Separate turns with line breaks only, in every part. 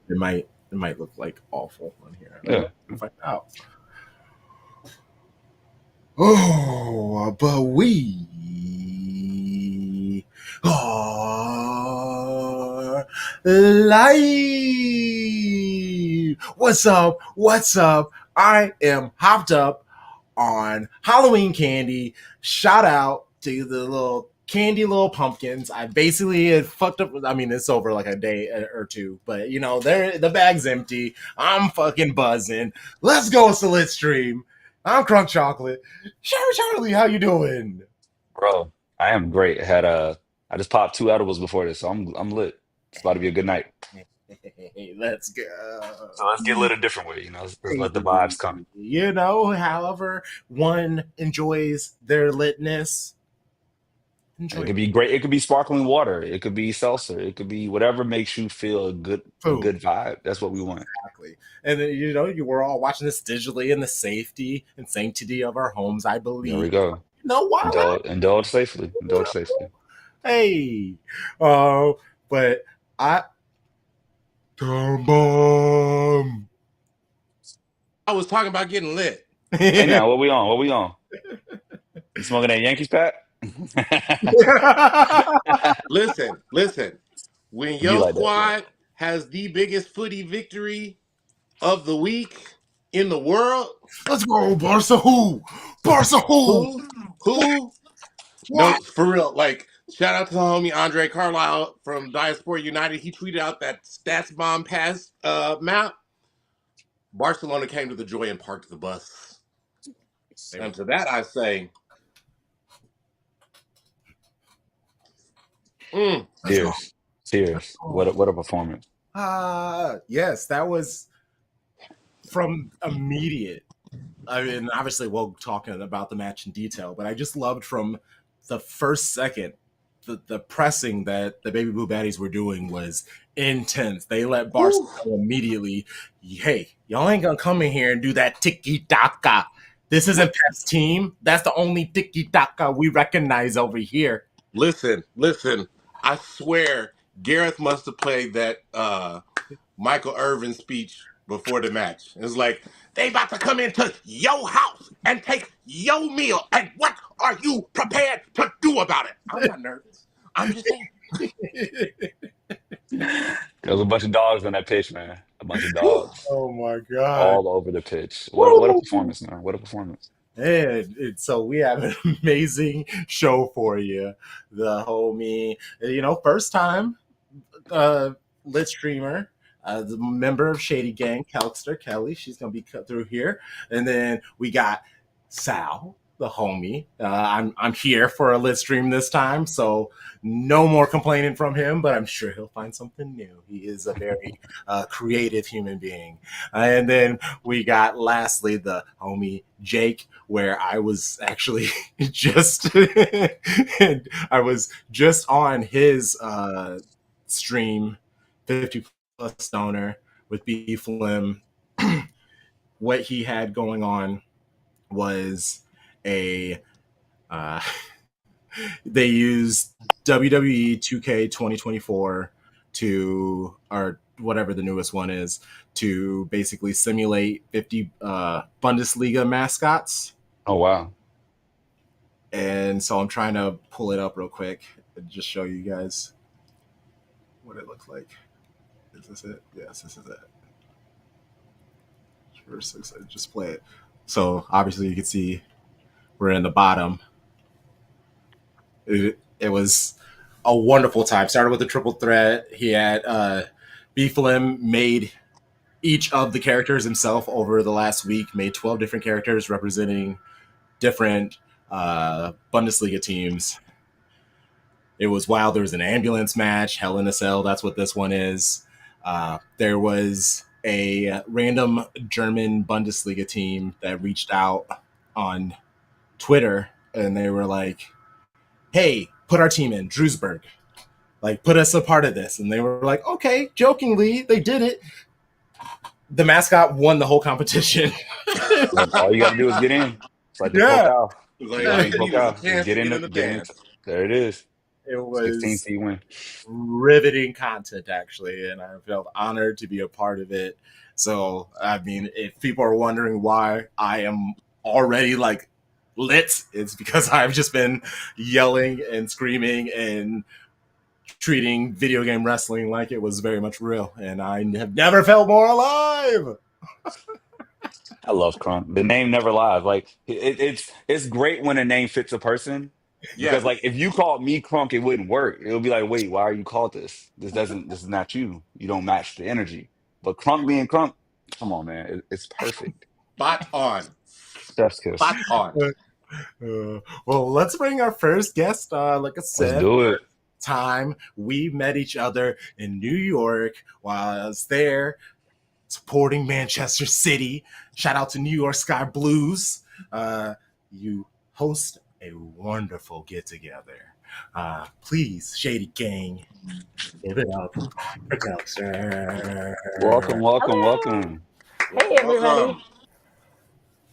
It might look like awful on here.
Yeah.
We'll find out. Oh, but we are live. What's up? What's up? I am hopped up on Halloween candy. Shout out to the little candy little pumpkins. I basically had fucked up. I mean, it's over like a day or two, but the bag's empty. I'm fucking buzzing. Let's go, Slitstream. I'm Crunk Chocolate. Charlie, how you doing?
Bro, I am great. I just popped 2 edibles before this, so I'm lit. It's about to be a good night.
Hey, let's go.
So let's get lit a different way, let's let the vibes come.
However one enjoys their litness, enjoy
It could be great. It could be sparkling water. It could be seltzer. It could be whatever makes you feel a
food.
good vibe. That's what we want.
Exactly. And then, you were all watching this digitally in the safety and sanctity of our homes, I believe.
There we go.
Why?
Indulge safely. Indulge safely.
Hey. But I bomb.
I was talking about getting lit.
Hey now, what we on? What we on? You smoking that Yankees pack?
Listen. When
Be
your
like that.
squad has the biggest footy victory of the week in the world,
Let's go, Barca. Who? Barca. Who?
who? No, for real. Like, shout out to the homie Andre Carlisle from Diaspora United. He tweeted out that stats bomb pass map. Barcelona came to the Joy and parked the bus. And to that I say,
Cheers. What a performance.
Yes, that was from immediate. I mean, obviously, we'll talk about the match in detail, but I just loved from the first second the pressing that the Baby Blue Baddies were doing was intense. They let Barcelona know immediately, hey, y'all ain't gonna come in here and do that tiki-taka. This isn't Pep's team. That's the only tiki-taka we recognize over here.
Listen. I swear Gareth must have played that Michael Irvin speech before the match. It's like, they about to come into your house and take your meal. And what are you prepared to do about it? I'm not nervous. I'm just saying.
There was a bunch of dogs on that pitch, man. A bunch of dogs.
Oh my god!
All over the pitch. What a performance, man! What a performance!
And so we have an amazing show for you. The homie, first time lit streamer, the member of Shady Gang, Kelkster, Kelly. She's gonna be cut through here, and then we got Sal, the homie. I'm here for a lit stream this time, so no more complaining from him, but I'm sure he'll find something new. He is a very creative human being. And then we got lastly the homie Jake, where I was actually just on his stream, 50 plus stoner with B Flim. What he had going on was they used WWE 2K 2024 to, or whatever the newest one is, to basically simulate 50 Bundesliga mascots.
Oh wow.
And so I'm trying to pull it up real quick and just show you guys what it looks like. Is this it? Yes, this is it. Just play it. So obviously you can see we're in the bottom. It was a wonderful time. Started with a triple threat. He had B-Flim made each of the characters himself over the last week, made 12 different characters representing different Bundesliga teams. It was wild. There was an ambulance match, Hell in a Cell. That's what this one is. There was a random German Bundesliga team that reached out on Twitter, and they were like, hey, put our team in, Drewsburg. Like, put us a part of this. And they were like, okay, jokingly, they did it. The mascot won the whole competition.
All you got to do is get in. It's like the
Yeah.
Pokal. Get in. There it is.
It
16
was
seed win.
riveting content, actually, and I felt honored to be a part of it. So, I mean, if people are wondering why I am already like lit, it's because I've just been yelling and screaming and treating video game wrestling like it was very much real, and I have never felt more alive.
I love Crunk. The name never lies. Like it's great when a name fits a person. Because
Yes.
like if you called me Crunk, it wouldn't work. It would be like, wait, why are you called this? This is not you. You don't match the energy. But Crunk being Crunk, come on, man. It's perfect.
Spot on.
Chef's kiss.
Spot on.
Well, let's bring our first guest. Like I
Let's
said,
do it.
time we met each other in New York while I was there supporting Manchester City. Shout out to New York Sky Blues. You host a wonderful get together. Please, Shady Gang, give it up for Kelkster.
Welcome.
Hey, everybody.
Welcome.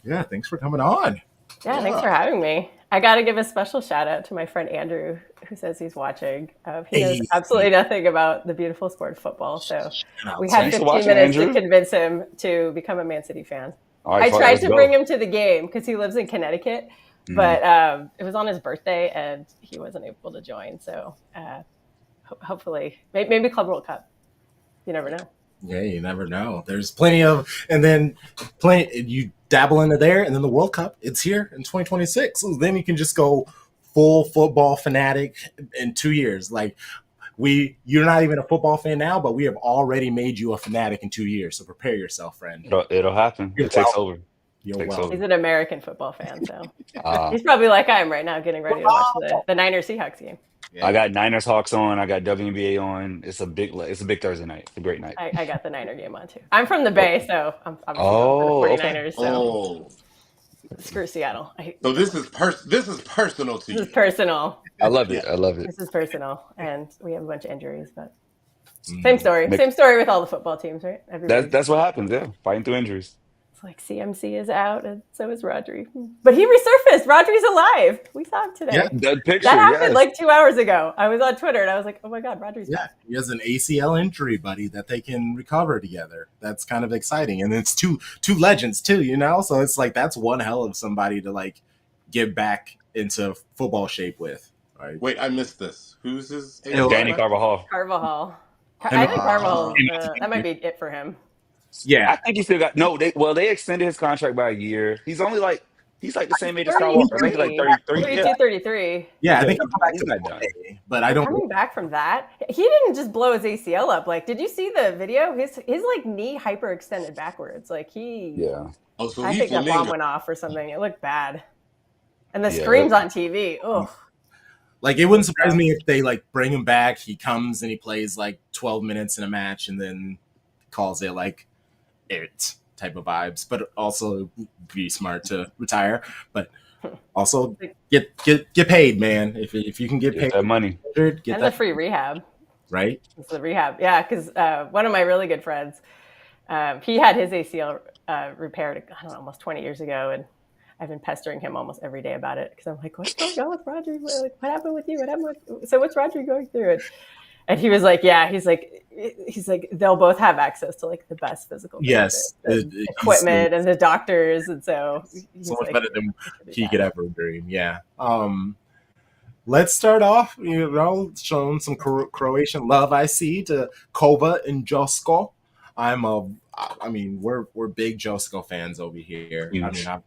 Yeah, thanks for coming on.
Yeah, thanks for having me. I got to give a special shout out to my friend Andrew, who says he's watching. He knows absolutely nothing about the beautiful sport of football. So we had
Thanks for
15
watching,
minutes
Andrew.
to convince him to become a Man City fan.
All right,
I tried
let's
to
go.
bring him to the game because he lives in Connecticut, but it was on his birthday and he wasn't able to join. So hopefully, maybe Club World Cup. You never know.
Yeah, you never know. There's plenty of, and then you dabble into there, and then the World Cup, it's here in 2026. So then you can just go full football fanatic in 2 years. Like you're not even a football fan now, but we have already made you a fanatic in 2 years. So prepare yourself, friend.
It'll happen.
You're
It takes
welcome.
over.
You're
Takes
welcome.
over.
He's an American football fan, so
Uh,
he's probably like I am right now, getting ready to watch the Niners Seahawks game.
Yeah.
I got Niners Hawks on. I got WNBA on. It's a big Thursday night. It's a great night.
I got the Niner game on too. I'm from the Bay, so I'm obviously
Oh,
going
okay.
for the 49ers. So
Oh,
screw Seattle.
so this is personal to
This
you.
is personal.
I love it. I love it.
This is personal, and we have a bunch of injuries, but
Mm.
same story.
Make-
Same story with all the football teams, right? Everybody.
That's what happens. Yeah, fighting through injuries.
It's like CMC is out, and so is Rodri. But he resurfaced. Rodri's alive. We saw him today.
Yeah.
That picture.
That happened
Yes.
like 2 hours ago. I was on Twitter, and I was like, "Oh my God, Rodri's
Yeah,
back."
he has an ACL injury, buddy, that they can recover together. That's kind of exciting, and it's two legends too, you know. So it's like that's one hell of somebody to like get back into football shape with. Right?
Wait, I missed this. Who's his?
Danny Carvajal.
Carvajal. I think Carvajal. That might be it for him.
Yeah,
I think he still got they extended his contract by a year. He's like the same age as Kyle Walker. I think he's like 33.
32, 33.
yeah. I think
he's
he'll come back
he's
to
not
play,
done.
but I don't.
Coming back from that, he didn't just blow his ACL up. Like, did you see the video? His like knee hyperextended backwards. Like
Yeah.
Oh, so
I
he's
think that bomb
lingering.
went off or something. It looked bad. And the
Yeah.
screams on TV. Oh,
Like it wouldn't surprise me if they like bring him back. He comes and he plays like 12 minutes in a match, and then calls it like it type of vibes. But also be smart to retire. But also get paid, man. If you can get paid,
Get that money.
get
and the
that
free rehab.
right.
It's the rehab. Yeah, because one of my really good friends, he had his ACL repaired, I don't know, almost 20 years ago. And I've been pestering him almost every day about it because I'm like, what's going on with Rodri? Like, what happened with you? So what's Rodri going through? And he was like, yeah, he's like, they'll both have access to like the best physical
Yes,
equipment and the doctors. And so
so much better than he could ever dream. Yeah. Let's start off, showing some Croatian love. I see to Kova and Josko. We're big Josko fans over here.
Huge.
I mean,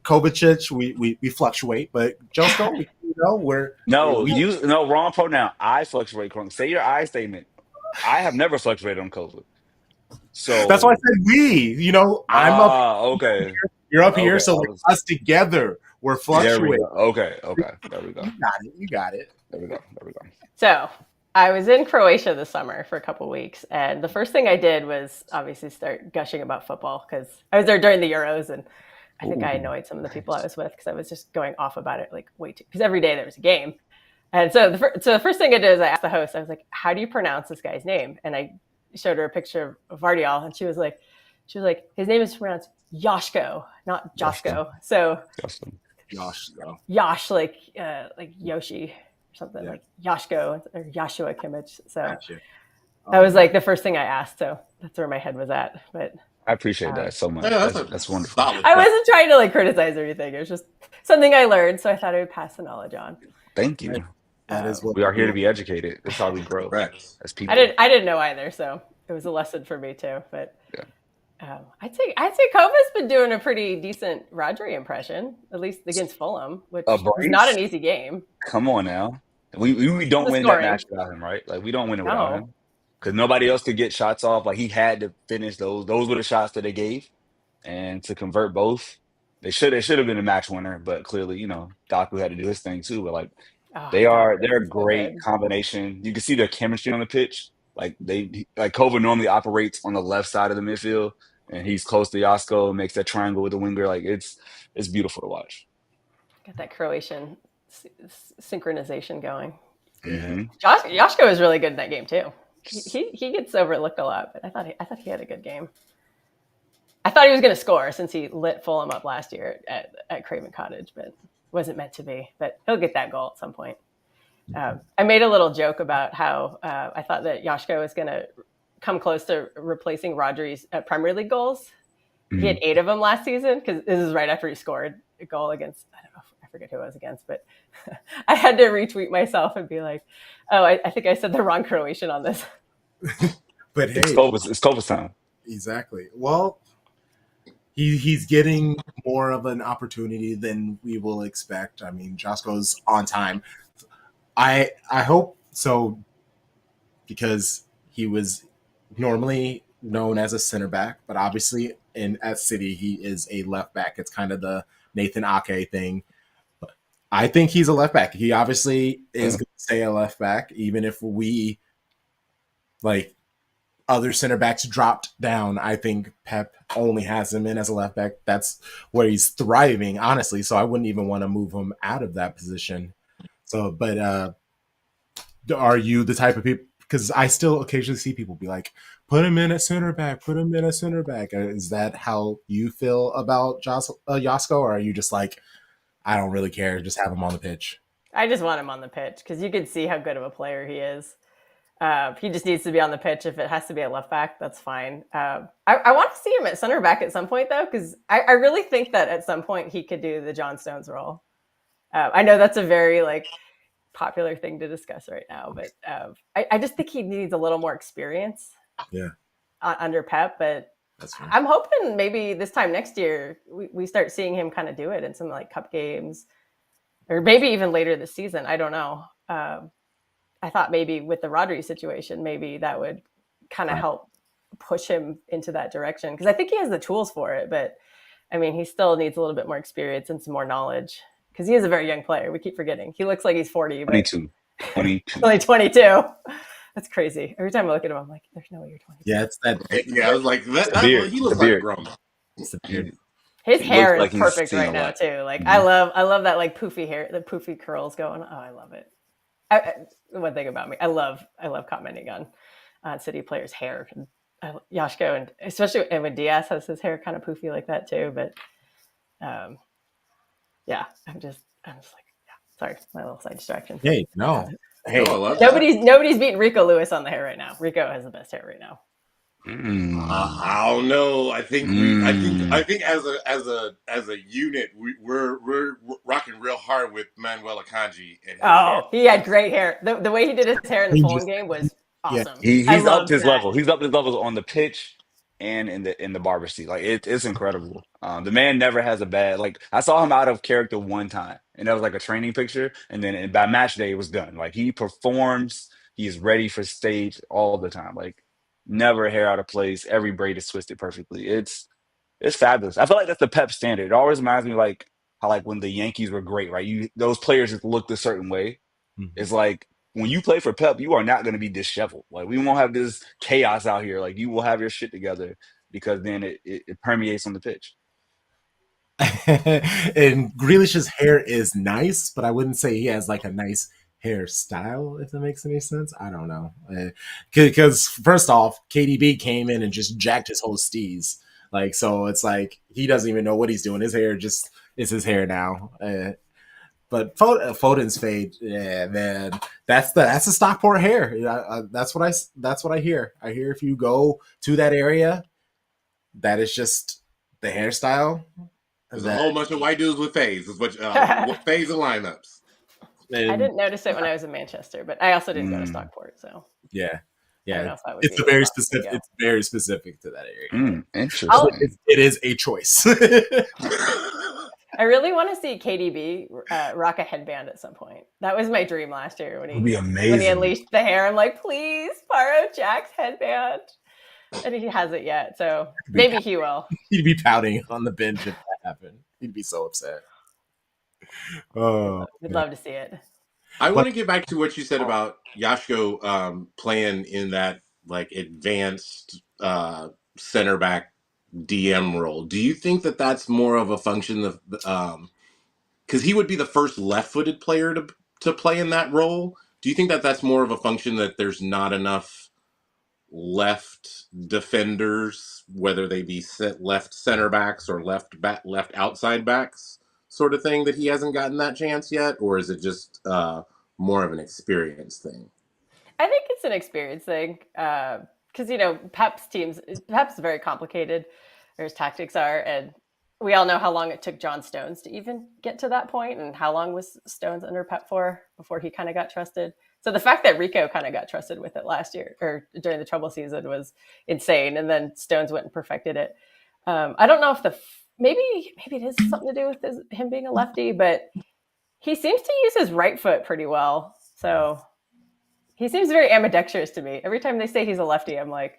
Kovacic, we fluctuate, but Josko, we're
wrong pronoun. I fluctuate. Crunk. Say your I statement. I have never fluctuated on COVID. So
that's why I said we. I'm up.
Okay.
You're up here,
Okay,
so us together, we're
There we
fluctuating.
go. Okay. There we go.
You got it.
There we go.
So I was in Croatia this summer for a couple of weeks, and the first thing I did was obviously start gushing about football because I was there during the Euros, and I think I annoyed some of the people I was with because I was just going off about it like way too. Because every day there was a game, and so the first thing I did is I asked the host. I was like, "How do you pronounce this guy's name?" And I showed her a picture of Vardial, and she was like, "His name is pronounced Yoshko, not Josko." So
Justin.
Josh, though.
Yosh, like Yoshi. something like Yashko or Joshua Kimmich. So
Gotcha.
that was like the first thing I asked. So that's where my head was at. But
I appreciate that so much.
Yeah,
That's wonderful.
solid.
I wasn't trying to like criticize or anything. It was just something I learned. So I thought I would pass the knowledge on.
Thank you.
That is what
We are here to be educated. That's how we grow as people.
I didn't know either, so it was a lesson for me too. But
yeah.
I'd say Kova's been doing a pretty decent Rodri impression, at least against Fulham, which was not an easy game.
Come on now, we don't win that match without him, right? Like we don't win it without him because nobody else could get shots off. Like he had to finish those. Those were the shots that they gave, and to convert both, they should have been a match winner. But clearly, Doku had to do his thing too. But like. They're a great combination. You can see their chemistry on the pitch. Like Kova normally operates on the left side of the midfield, and he's close to Josko, makes that triangle with the winger. Like it's beautiful to watch.
Got that Croatian synchronization going.
Mm-hmm.
Joshko is really good in that game too. He gets overlooked a lot, but I thought he had a good game. I thought he was going to score since he lit Fulham up last year at Craven Cottage, but. Wasn't meant to be, but he'll get that goal at some point. I made a little joke about how I thought that Joshko was going to come close to replacing Rodri's Premier League goals. Mm-hmm. He had 8 of them last season because this is right after he scored a goal against, I forget who it was against, but I had to retweet myself and be like, oh, I think I said the wrong Croatian on this.
But hey,
it's Kova's time.
Exactly. Well, he's getting more of an opportunity than we will expect. I mean, Josko's on time. I hope so because he was normally known as a center back, but obviously at City he is a left back. It's kind of the Nathan Ake thing. But I think he's a left back. He obviously is going to stay a left back, even if we other center backs dropped down. I think Pep only has him in as a left back. That's where he's thriving, honestly. So I wouldn't even want to move him out of that position. So, but are you the type of people? Because I still occasionally see people be like, "Put him in at center back. Put him in at center back." Is that how you feel about Josko, or are you just like, I don't really care, just have him on the pitch?
I just want him on the pitch because you can see how good of a player he is. He just needs to be on the pitch. If it has to be a left back, that's fine. I want to see him at center back at some point, though, because I really think that at some point he could do the John Stones role. I know that's a very popular thing to discuss right now, but I just think he needs a little more experience.
Yeah.
Under Pep, but I'm hoping maybe this time next year we start seeing him kind of do it in some cup games, or maybe even later this season. I don't know. I thought maybe with the Rodri situation, maybe that would kind of help push him into that direction. Because I think he has the tools for it. But, I mean, he still needs a little bit more experience and some more knowledge. Because he is a very young player. We keep forgetting. He looks like he's 40. But
22.
Only 22. That's crazy. Every time I look at him, I'm like, there's no way you're 22.
Yeah, it's that.
Yeah, I was like, he looks like grown.
It's the beard.
His hair is perfect right now, too. Mm-hmm. I love that poofy hair, the poofy curls going. Oh, I love it. One thing about me, I love commenting on City players' hair. Joshko, and especially when Diaz has his hair kind of poofy like that too. But yeah, I'm just like, sorry, my little side distraction.
Hey, no,
nobody's beating Rico Lewis on the hair right now. Rico has the best hair right now.
I don't know. I think as a unit, we're rocking real hard with Manuel Akanji.
He had great hair. The way he did his hair in the Fulham game was awesome.
Yeah. He's upped his level. He's upped his levels on the pitch and in the barber seat. It's incredible. The man never has a bad. I saw him out of character one time, and that was a training picture. And then by match day, it was done. He performs. He's ready for stage all the time. Never a hair out of place. Every braid is twisted perfectly. It's fabulous. I feel like that's the Pep standard. It always reminds me how when the Yankees were great, right? Those players just looked a certain way. Mm-hmm. It's when you play for Pep, you are not going to be disheveled. We won't have this chaos out here. You will have your shit together because then it permeates on the pitch.
And Grealish's hair is nice, but I wouldn't say he has a nice hairstyle, if that makes any sense. I don't know, because first off, KDB came in and just jacked his whole steez, so it's he doesn't even know what he's doing. His hair just is his hair now, But Foden's fade, yeah, man, that's the Stockport hair. That's what I hear. I hear if you go to that area, that is just the hairstyle.
There's a whole bunch of white dudes with fades. Is what fades and lineups.
I didn't notice it when I was in Manchester, but I also didn't go to Stockport, so
yeah.
I don't know if that would
It's
be
a very specific. It's very specific to that area.
Interesting.
It is a choice.
I really want to see KDB rock a headband at some point. That was my dream last year when
It'd be amazing.
when he unleashed the hair. I'm like, please, borrow Jack's headband, and he hasn't yet. So maybe he will.
He'd be pouting on the bench if that happened. He'd be so upset. Oh,
We'd love to see it.
I want to get back to what you said about Yashko playing in that like advanced center back DM role. Do you think that that's more of a function of because he would be the first left-footed player to play in that role? Do you think that that's more of a function that there's not enough left defenders, whether they be left center backs or left outside backs, sort of thing, that he hasn't gotten that chance yet, or is it just more of an experience thing?
I think it's an experience thing because Pep's very complicated, or his tactics are, and we all know how long it took John Stones to even get to that point, and how long was Stones under Pep for before he kind of got trusted. So the fact that Rico kind of got trusted with it last year or during the trouble season was insane, and then Stones went and perfected it. I don't know if maybe it has something to do with him being a lefty, but he seems to use his right foot pretty well. So he seems very ambidextrous to me. Every time they say he's a lefty, I'm like,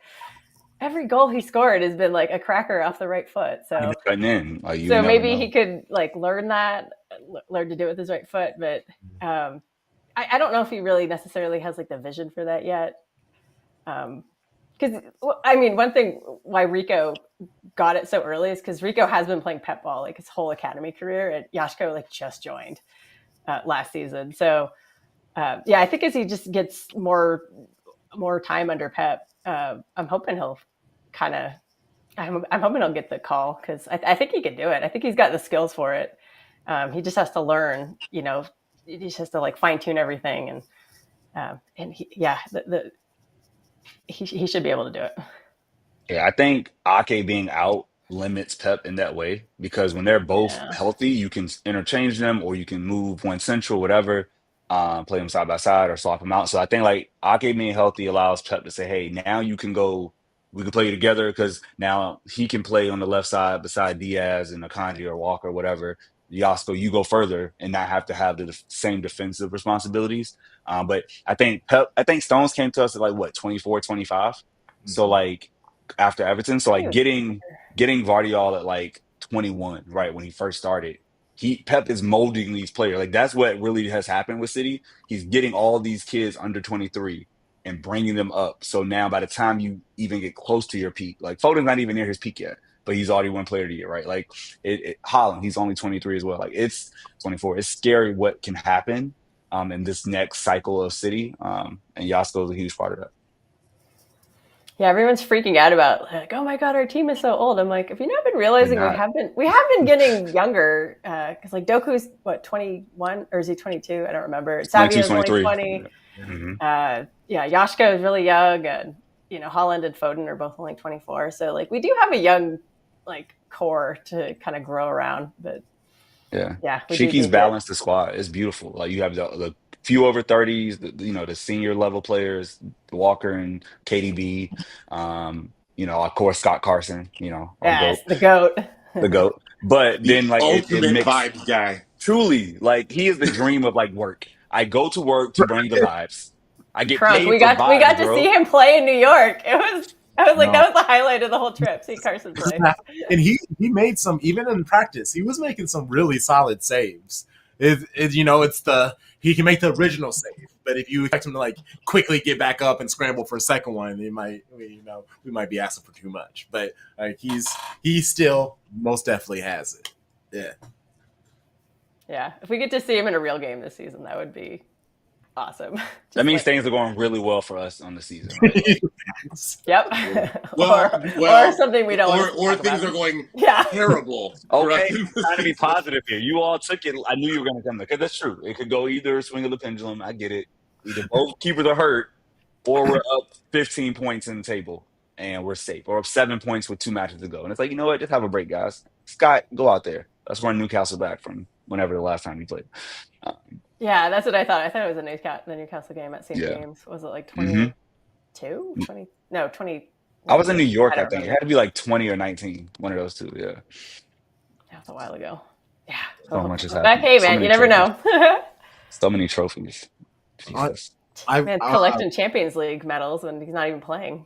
every goal he scored has been like a cracker off the right foot. So maybe he could like learn to do it with his right foot. But I don't know if he really necessarily has like the vision for that yet. Because one thing why Rico got it so early is because Rico has been playing Pep ball like his whole academy career, and Yashko like just joined last season. So I think as he just gets more time under Pep, I'm hoping he'll I'm hoping he'll get the call, because I think he can do it. I think he's got the skills for it. He just has to learn, he just has to like fine tune everything, and he should be able to do it.
Yeah, I think Ake being out limits Pep in that way, because when they're both healthy, you can interchange them, or you can move one central, whatever, play them side by side or swap them out. So I think like Ake being healthy allows Pep to say, hey, now we can play together, because now he can play on the left side beside Diaz and Akanji or Walker or whatever. Yasko, you go further and not have to have the same defensive responsibilities. But I think Stones came to us at like what, 24, 25. Mm-hmm. So like after Everton, so like getting Vardiol at like 21, right, when he first started, Pep is molding these players. Like that's what really has happened with City. He's getting all these kids under 23 and bringing them up. So now by the time you even get close to your peak, like Foden's not even near his peak yet, but he's already won player of the year, right? Like Haaland, he's only 23 as well. Like it's 24. It's scary what can happen in this next cycle of City. And Yasko is a huge part of that.
Yeah, everyone's freaking out about like, oh my god, our team is so old. I'm like, have you not been realizing we have been getting younger? Because like Doku's what, 21, or is he 22? I don't remember. Savio's only 20. Mm-hmm. Yashko is really young, and Haaland and Foden are both only 24. So like we do have a young like core to kind of grow around. But
Shiki's balanced the squad. It's beautiful. Like you have the few over 30s, the senior level players, Walker and KDB, of course Scott Carson,
the GOAT.
The GOAT. But then like
ultimate vibes guy.
Truly, like he is the dream of like work. I go to work to bring the vibes. I get paid
we got to see him play in New York. I was like, that was the highlight of the whole trip. See Carson play.
And he made some, even in practice, he was making some really solid saves. He can make the original save, but if you expect him to like quickly get back up and scramble for a second one, we might be asking for too much. But he still most definitely has it. Yeah.
Yeah. If we get to see him in a real game this season, that would be awesome.
That means things are going really well for us on the season. Right?
Yep.
Well,
or something we don't want to
or
talk
things
about.
are going
Yeah.
terrible.
Okay,
throughout the
trying to be
season.
positive here. You all took it. I knew you were going to come there because that's true. It could go either swing of the pendulum. I get it. Either both keepers are hurt, or we're up 15 points in the table and we're safe, or up 7 points with 2 matches to go. And it's like, you know what? Just have a break, guys. Scott, go out there. Let's run Newcastle back from whenever the last time we played. Um,
Yeah, that's what I thought. I thought it was the Newcastle game at St.
yeah.
James. Was it like
hmm
22? 20? No, 20.
I was in New York,
I
I
don't
think. It
remember.
had to be like 20 or 19. One of those two. Yeah.
That was a while ago. Yeah.
So much has
But
happened.
hey,
So
man,
many
you never
trophies.
know.
So many trophies.
I,
Jesus.
Man, collecting Champions League medals when he's not even playing.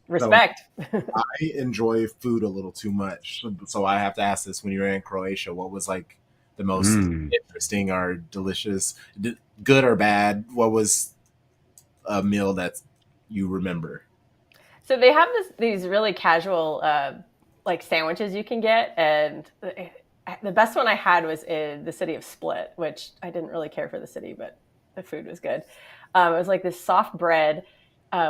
Respect.
I enjoy food a little too much, so I have to ask this: when you were in Croatia, what was like the most interesting or delicious, good or bad? What was a meal that you remember?
So they have these really casual like sandwiches you can get, and the best one I had was in the city of Split, which I didn't really care for the city, but the food was good. It was like this soft bread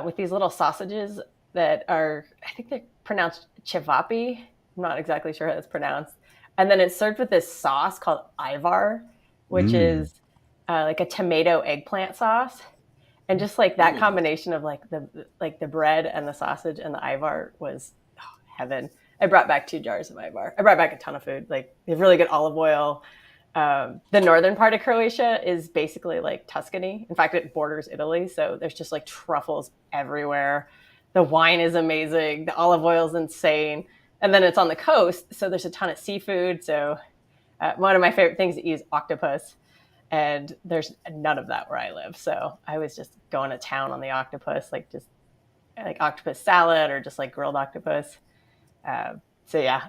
with these little sausages that are, I think they're pronounced cevapi. I'm not exactly sure how it's pronounced. And then it's served with this sauce called Ivar, which is like a tomato eggplant sauce. And just like that combination of like the bread and the sausage and the Ivar was heaven. I brought back 2 jars of Ivar. I brought back a ton of food. Like they have really good olive oil. The northern part of Croatia is basically like Tuscany. In fact, it borders Italy. So there's just like truffles everywhere. The wine is amazing. The olive oil is insane. And then it's on the coast. So there's a ton of seafood. So one of my favorite things to eat is octopus. And there's none of that where I live. So I was just going to town on the octopus, like just like octopus salad or just like grilled octopus. So yeah,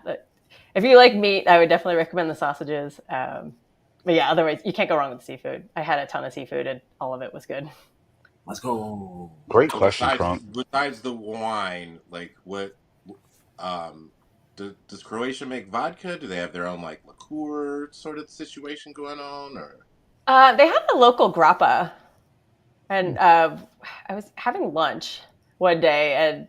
if you like meat, I would definitely recommend the sausages. But yeah, otherwise you can't go wrong with seafood. I had a ton of seafood and all of it was good.
Let's go.
Great
So
question, Crump.
besides the wine, like what does Croatia make vodka? Do they have their own like liqueur sort of situation going on, or?
They had the local grappa, and I was having lunch one day, and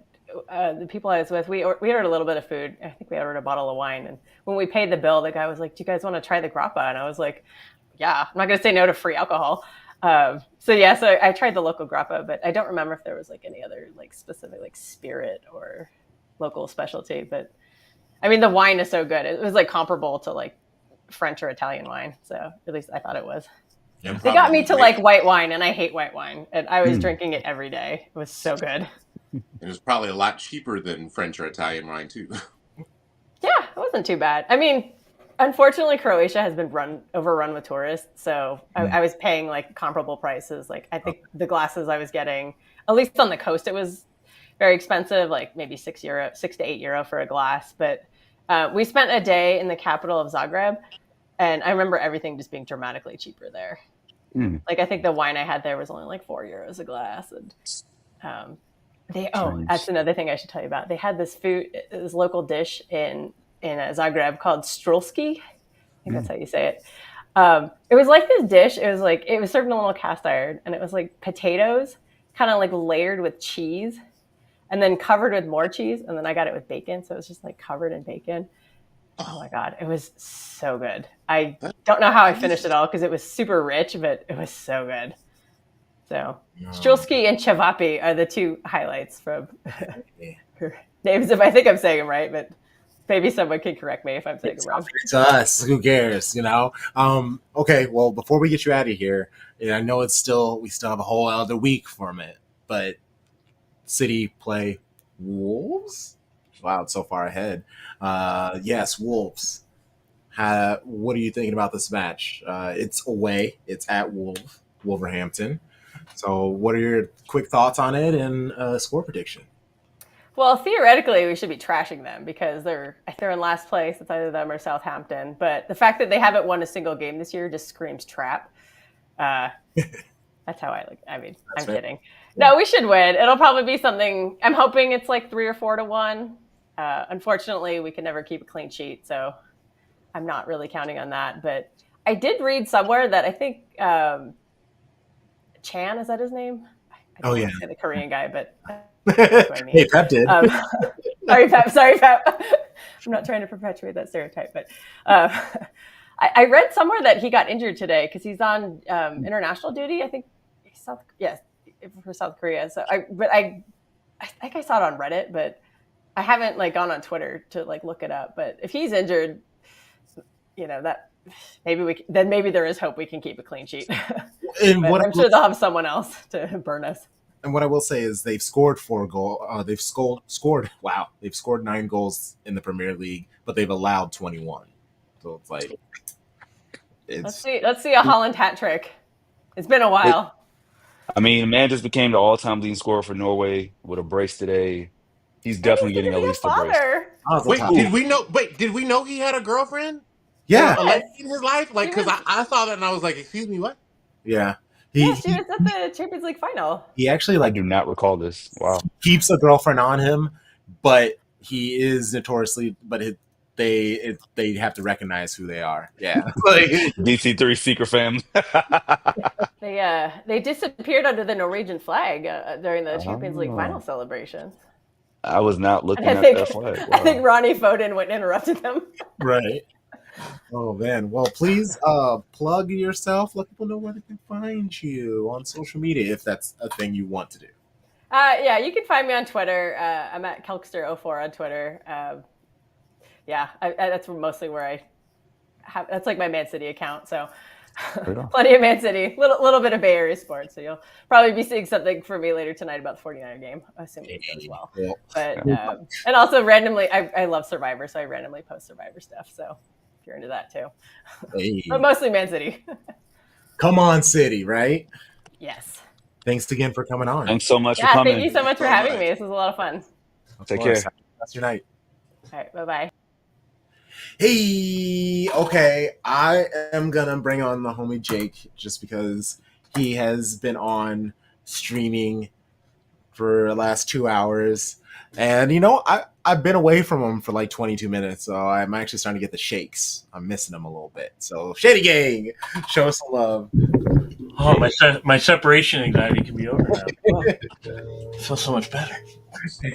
the people I was with, we ordered a little bit of food. I think we ordered a bottle of wine, and when we paid the bill, the guy was like, "Do you guys want to try the grappa?" And I was like, "Yeah, I'm not going to say no to free alcohol." So I tried the local grappa, but I don't remember if there was like any other like specific like spirit or local specialty. But I mean, the wine is so good; it was like comparable to like French or Italian wine. So at least I thought it was.
Yeah,
they got me to like white wine, and I hate white wine, and I was drinking it every day. It was so good.
And it's probably a lot cheaper than French or Italian wine too.
Yeah, it wasn't too bad. I mean, unfortunately, Croatia has been overrun with tourists, so I was paying like comparable prices. Like I think the glasses I was getting, at least on the coast, it was very expensive, like maybe €6 to €8 for a glass. But we spent a day in the capital of Zagreb, and I remember everything just being dramatically cheaper there. Like I think the wine I had there was only like €4 a glass, and that's another thing I should tell you about. They had this local dish in Zagreb called strulski. I think that's how you say it. It was like this dish. It was served in a little cast iron, and it was like potatoes, kind of like layered with cheese, and then covered with more cheese. And then I got it with bacon, so it was just like covered in bacon. Oh my God, it was so good. I don't know how I finished it all because it was super rich, but it was so good. So strulski and cevapi are the 2 highlights from her names. If I think I'm saying them right, but maybe someone can correct me if I'm saying them wrong.
To us, who cares, Okay, well, before we get you out of here, I know we still have a whole other week from it, but City play Wolves. Wow, it's so far ahead. Yes, Wolves. What are you thinking about this match? It's away. It's at Wolverhampton. So what are your quick thoughts on it and score prediction?
Well, theoretically, we should be trashing them because they're in last place. It's either them or Southampton. But the fact that they haven't won a single game this year just screams trap. That's how I look. I mean, I'm kidding. Yeah. No, we should win. It'll probably be something. I'm hoping it's like 3 or 4 to 1. Unfortunately, we can never keep a clean sheet, so I'm not really counting on that. But I did read somewhere that I think Chan, is that his name? I don't want to say the Korean guy, but That's what I mean.
Hey, Pep did.
Sorry, Pep. I'm not trying to perpetuate that stereotype, but I read somewhere that he got injured today because he's on international duty. I think for South Korea. So I think I saw it on Reddit, but I haven't gone on Twitter to look it up. But if he's injured, that maybe there is hope we can keep a clean sheet.
And
I'm sure they'll have someone else to burn us.
And what I will say is they've scored 4 goals. They've scored. Wow, they've scored 9 goals in the Premier League, but they've allowed 21. So it's like,
let's see a Holland hat trick. It's been a while.
I mean, the man just became the all-time leading scorer for Norway with a brace today. He's definitely getting at least a brace.
Wait, did we know he had a girlfriend?
Yeah,
a lady in his life, because I saw that and I was like, excuse me, what?
Yeah.
She was at the Champions League final.
He actually
I do not recall this. Wow.
Keeps a girlfriend on him, but he is notoriously. But they have to recognize who they are. Yeah,
DC3 secret family.
They disappeared under the Norwegian flag during the Champions League final celebration.
I was not looking at that flag. Wow.
I think Ronnie Foden went and interrupted them.
Right. Oh man. Well, please plug yourself. Let people know where they can find you on social media if that's a thing you want to do.
Yeah, you can find me on Twitter. I'm at Kelkster04 on Twitter. That's mostly where I have. That's like my Man City account. So plenty of Man City, little bit of Bay Area sports. So you'll probably be seeing something from me later tonight about the 49er game, assuming it goes well. Yeah. But and also randomly, I love Survivor, so I randomly post Survivor stuff. So if you're into that too, but mostly Man City.
Come on, City, right?
Yes.
Thanks again for coming on.
Thanks so much for coming.
Thank you so much for having me. This was a lot of fun.
Take care.
That's your night.
All right. Bye-bye.
Hey, okay. I am going to bring on the homie Jake just because he has been on streaming for the last 2 hours. And, I've been away from him for like 22 minutes, so I'm actually starting to get the shakes. I'm missing him a little bit. So, Shady Gang, show us some love.
Oh, my separation anxiety can be over now. Oh, I feel so much better.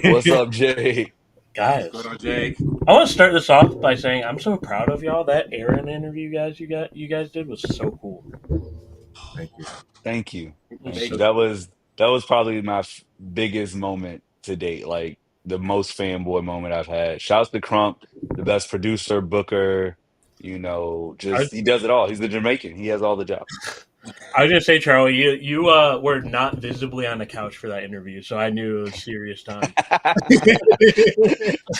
What's up, Jake?
Guys,
What's going on, Jake?
I want to start this off by saying I'm so proud of y'all. That Aaron interview you guys did was so cool.
Thank you. That was probably my biggest moment to date. Like the most fanboy moment I've had. Shouts to Crump, the best producer, booker. He does it all. He's the Jamaican. He has all the jobs.
I was gonna say, Charlie, you were not visibly on the couch for that interview, so I knew it was serious time.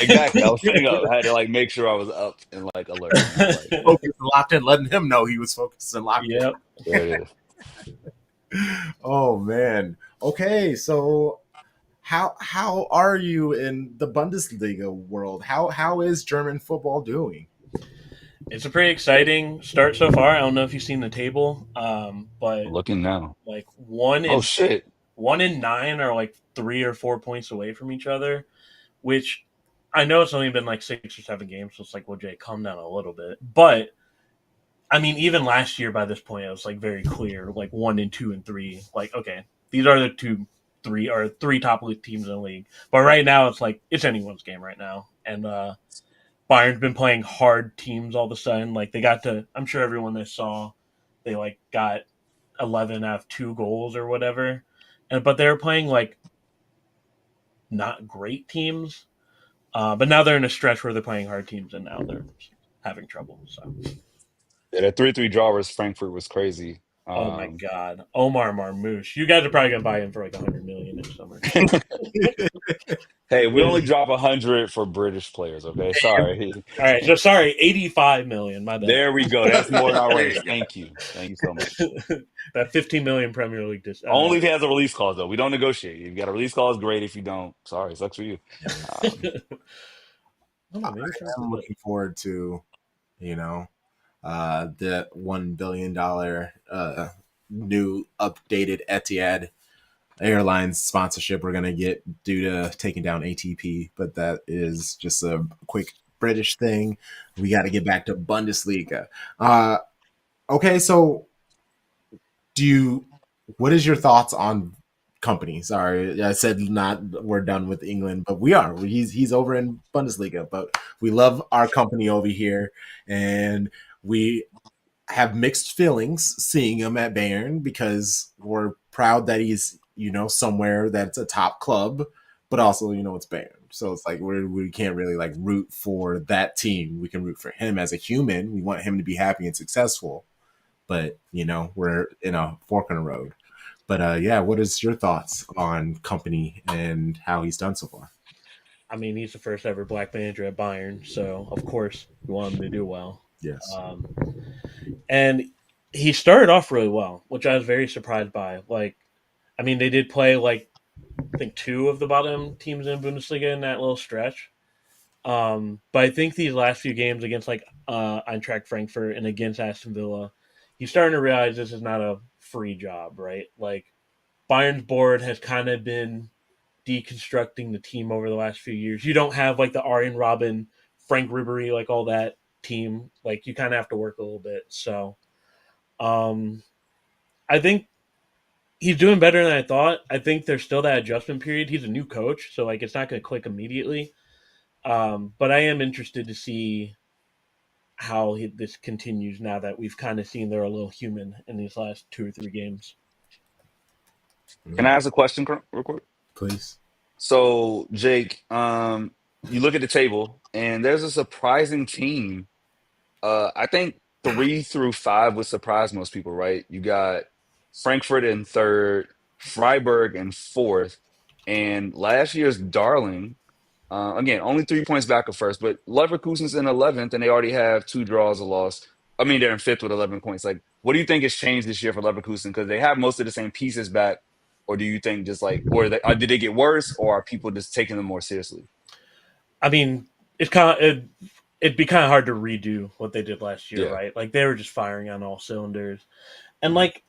Exactly. I was sitting up. I had to make sure I was up and alert.
Focused and locked in, letting him know he was focused and locked in.
Yep.
There it is.
Oh man. Okay, so how are you in the Bundesliga world? How is German football doing?
It's a pretty exciting start so far. I don't know if you've seen the table, but
looking now,
1 in 9 are 3 or 4 points away from each other, which I know it's only been 6 or 7 games, so it's well, Jay, calm down a little bit. But I mean, even last year by this point, it was very clear, 1 and 2 and 3. Okay, these are the three top league teams in the league. But right now, it's anyone's game right now, and Bayern's been playing hard teams all of a sudden. They got to, I'm sure everyone that saw, they got 11 out of 2 goals or whatever. But they were playing not great teams. But now they're in a stretch where they're playing hard teams and now they're having trouble. So
yeah, that 3-3 draw versus Frankfurt was crazy.
Oh my God, Omar Marmouche! You guys are probably gonna buy him for $100 million in summer.
Hey, we only drop 100 for British players. Okay, sorry.
All right, so sorry, 85 million. My bad.
There we go. That's more than our range. Thank you so much.
That 15 million Premier League.
Only if he has a release clause, though. We don't negotiate. If you got a release clause, great. If you don't, sorry, sucks for you.
I'm looking forward to, the $1 billion new updated Etihad Airlines sponsorship we're going to get due to taking down ATP, but that is just a quick British thing. We got to get back to Bundesliga. Okay, so what is your thoughts on Company. Sorry, I said not. We're done with England, but we are. He's over in Bundesliga, but we love our Company over here, and we have mixed feelings seeing him at Bayern because we're proud that he's somewhere that's a top club, but also it's Bayern. So it's like we can't really like root for that team. We can root for him as a human. We want him to be happy and successful, but we're in a fork in the road. But yeah, what is your thoughts on Company and how he's done so far?
I mean, he's the first ever black manager at Bayern, so of course we want him to do well.
Yes.
And he started off really well, which I was very surprised by. Like, I mean, they did play like I think 2 of the bottom teams in Bundesliga in that little stretch. But I think these last few games against like Eintracht Frankfurt and against Aston Villa, he's starting to realize this is not a free job, right? Like Bayern's board has kind of been deconstructing the team over the last few years. You don't have like the Arjen Robben, Frank Ribery, like all that team. Like you kind of have to work a little bit. So, I think he's doing better than I thought. I think there's still that adjustment period. He's a new coach, so like it's not going to click immediately. But I am interested to see how this continues now that we've kind of seen they're a little human in these last 2 or 3 games.
Can I ask a question real quick?
Please.
So, Jake, you look at the table, and there's a surprising team. I think 3 through 5 would surprise most people, right? You got Frankfurt in third, Freiburg in fourth, and last year's darling. Again, only 3 points back at first, but Leverkusen's in 11th, and they already have 2 draws, a loss. I mean, they're in fifth with 11 points. Like, what do you think has changed this year for Leverkusen? Because they have most of the same pieces back, or do you think just like, or did they get worse, or are people just taking them more seriously?
I mean, it'd be kind of hard to redo what they did last year,
Yeah.
right? Like they were just firing on all cylinders, and like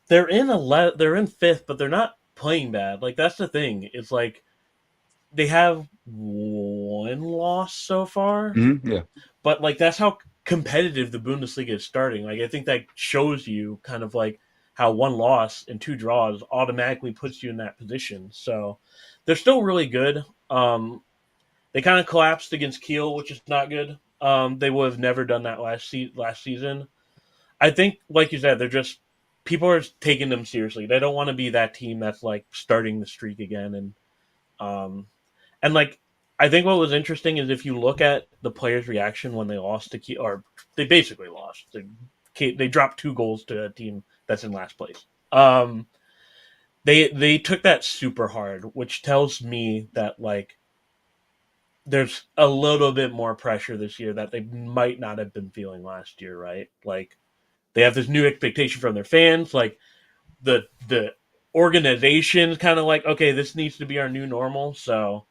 they're in fifth, but they're not playing bad. Like that's the thing. It's like they have 1 loss so far,
Yeah.
but like that's how competitive the Bundesliga is starting. Like I think that shows you kind of like how 1 loss and 2 draws automatically puts you in that position. So they're still really good. They kind of collapsed against Kiel, which is not good. They would have never done that last season. I think, like you said, they're just people are taking them seriously. They don't want to be that team that's like starting the streak again. And like I think what was interesting is if you look at the players' reaction when they lost to Kiel, or they basically lost. They dropped 2 goals to a team that's in last place. They took that super hard, which tells me that like there's a little bit more pressure this year that they might not have been feeling last year, right? Like they have this new expectation from their fans, like the organization's kind of like, okay, this needs to be our new normal. So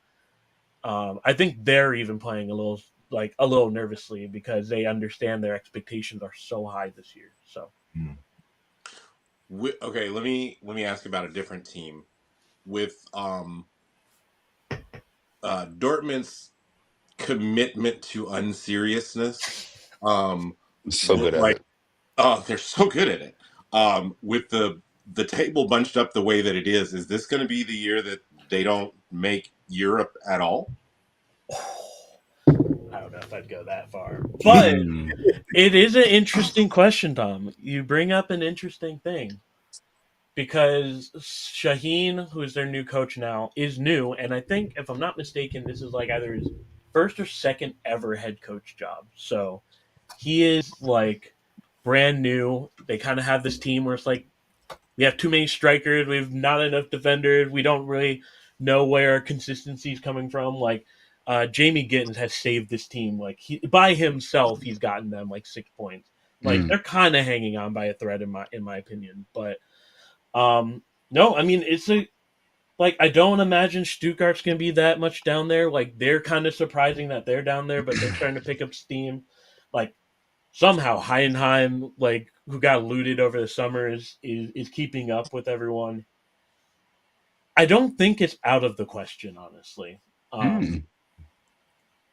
I think they're even playing a little nervously because they understand their expectations are so high this year. So
Okay, let me ask you about a different team with Dortmund's commitment to unseriousness.
So good at
Like,
it.
oh, they're so good at it. With the table bunched up the way that it is this going to be the year that they don't make Europe at all?
I don't know if I'd go that far, but it is an interesting question, Tom. You bring up an interesting thing because Shaheen, who is their new coach now, is new, and I think, if I'm not mistaken, this is like either his first or second ever head coach job. So he is like brand new. They kind of have this team where it's like we have too many strikers, we have not enough defenders, we don't really know where our consistency is coming from. Like Jamie Gittins has saved this team. Like by himself, he's gotten them like 6 points. Like they're kind of hanging on by a thread in my opinion. But no, I mean I don't imagine Stuttgart's gonna be that much down there. Like they're kind of surprising that they're down there, but they're starting to pick up steam. Like somehow Heidenheim, like who got looted over the summer, is keeping up with everyone. I don't think it's out of the question, honestly.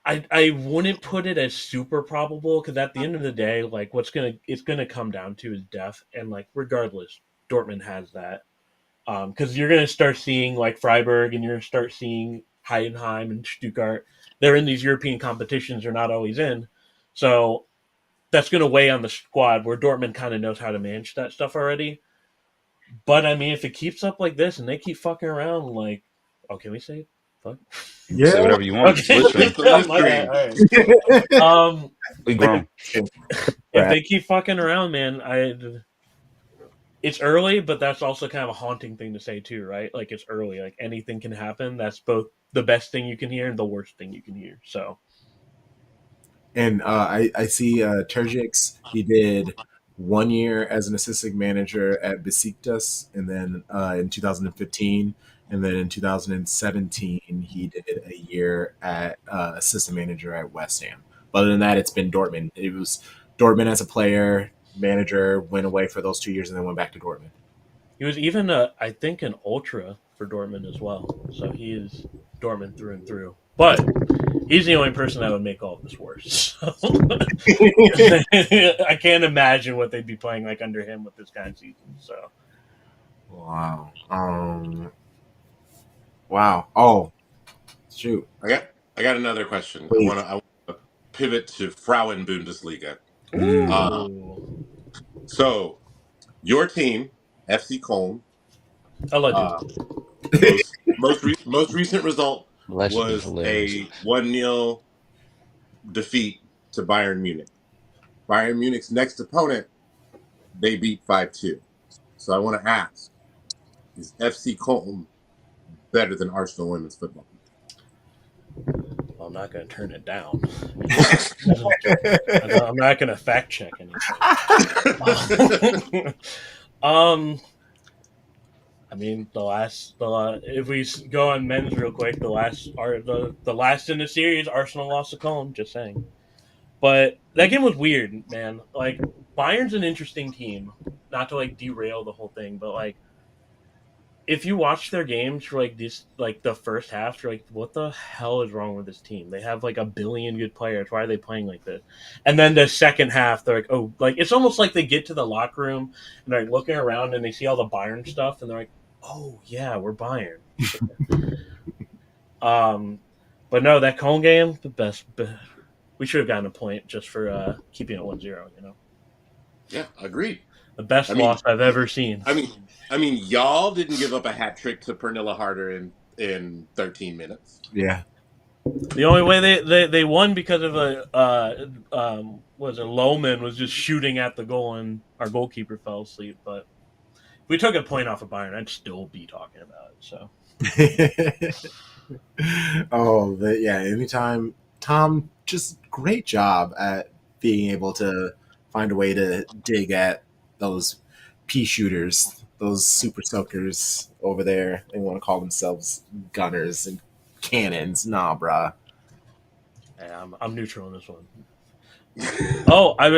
I wouldn't put it as super probable because at the end of the day, like it's gonna come down to is depth, and like regardless, Dortmund has that. Because you're going to start seeing like Freiburg, and you're going to start seeing Heidenheim and Stuttgart. They're in these European competitions they're not always in. So that's going to weigh on the squad, where Dortmund kind of knows how to manage that stuff already. But I mean, if it keeps up like this and they keep fucking around, like, oh, can we say fuck?
Say
Yeah.
whatever you want.
Okay.
Split screen.
Oh, my bad. All right.
We grown.
If they keep fucking around, man, it's early, but that's also kind of a haunting thing to say too, right? Like, it's early, like anything can happen. That's both the best thing you can hear and the worst thing you can hear. So,
And I see Terzic, he did 1 year as an assistant manager at Besiktas, and then in 2015, and then in 2017, he did a year at assistant manager at West Ham. But other than that, it's been Dortmund. It was Dortmund as a player, manager, went away for those 2 years, and then went back to Dortmund.
he was even, I think, an ultra for Dortmund as well. So he is Dortmund through and through. But he's the only person that would make all of this worse. So I can't imagine what they'd be playing like under him with this kind of season. So,
Wow. Wow. Oh, shoot.
I got another question.
Please.
I want to pivot to Frauen Bundesliga.
ooh,
So your team, FC Köln,
allegedly.
most recent result
Legend is
was
hilarious.
a 1-0 defeat to Bayern Munich. Bayern Munich's next opponent, they beat 5-2. So I want to ask, is FC Köln better than Arsenal women's football?
Well, I'm not going to turn it down. I'm not going to fact check anything. I mean, if we go on men's real quick, the last in the series, Arsenal lost to Cologne. Just saying, but that game was weird, man. Like, Bayern's an interesting team. Not to like derail the whole thing, but like, if you watch their games for like this, like the first half, you're like, what the hell is wrong with this team? They have like a billion good players. Why are they playing like this? And then the second half, they're like, oh, like it's almost like they get to the locker room and they're like looking around and they see all the Bayern stuff and they're like, oh yeah, we're Bayern. But no, that Cologne game, the best. We should have gotten a point just for keeping it 1-0. You know.
Yeah, agreed.
The best loss I've ever seen.
I mean, y'all didn't give up a hat trick to Pernilla Harder in 13 minutes.
Yeah.
The only way they won because of Lohman was just shooting at the goal and our goalkeeper fell asleep. But if we took a point off of Bayern, I'd still be talking about it. So.
Oh, but yeah. Anytime, Tom, just great job at being able to find a way to dig at those pea shooters, those super soakers over there. They want to call themselves gunners and cannons. Nah, brah.
Yeah, I'm neutral in this one. Oh, I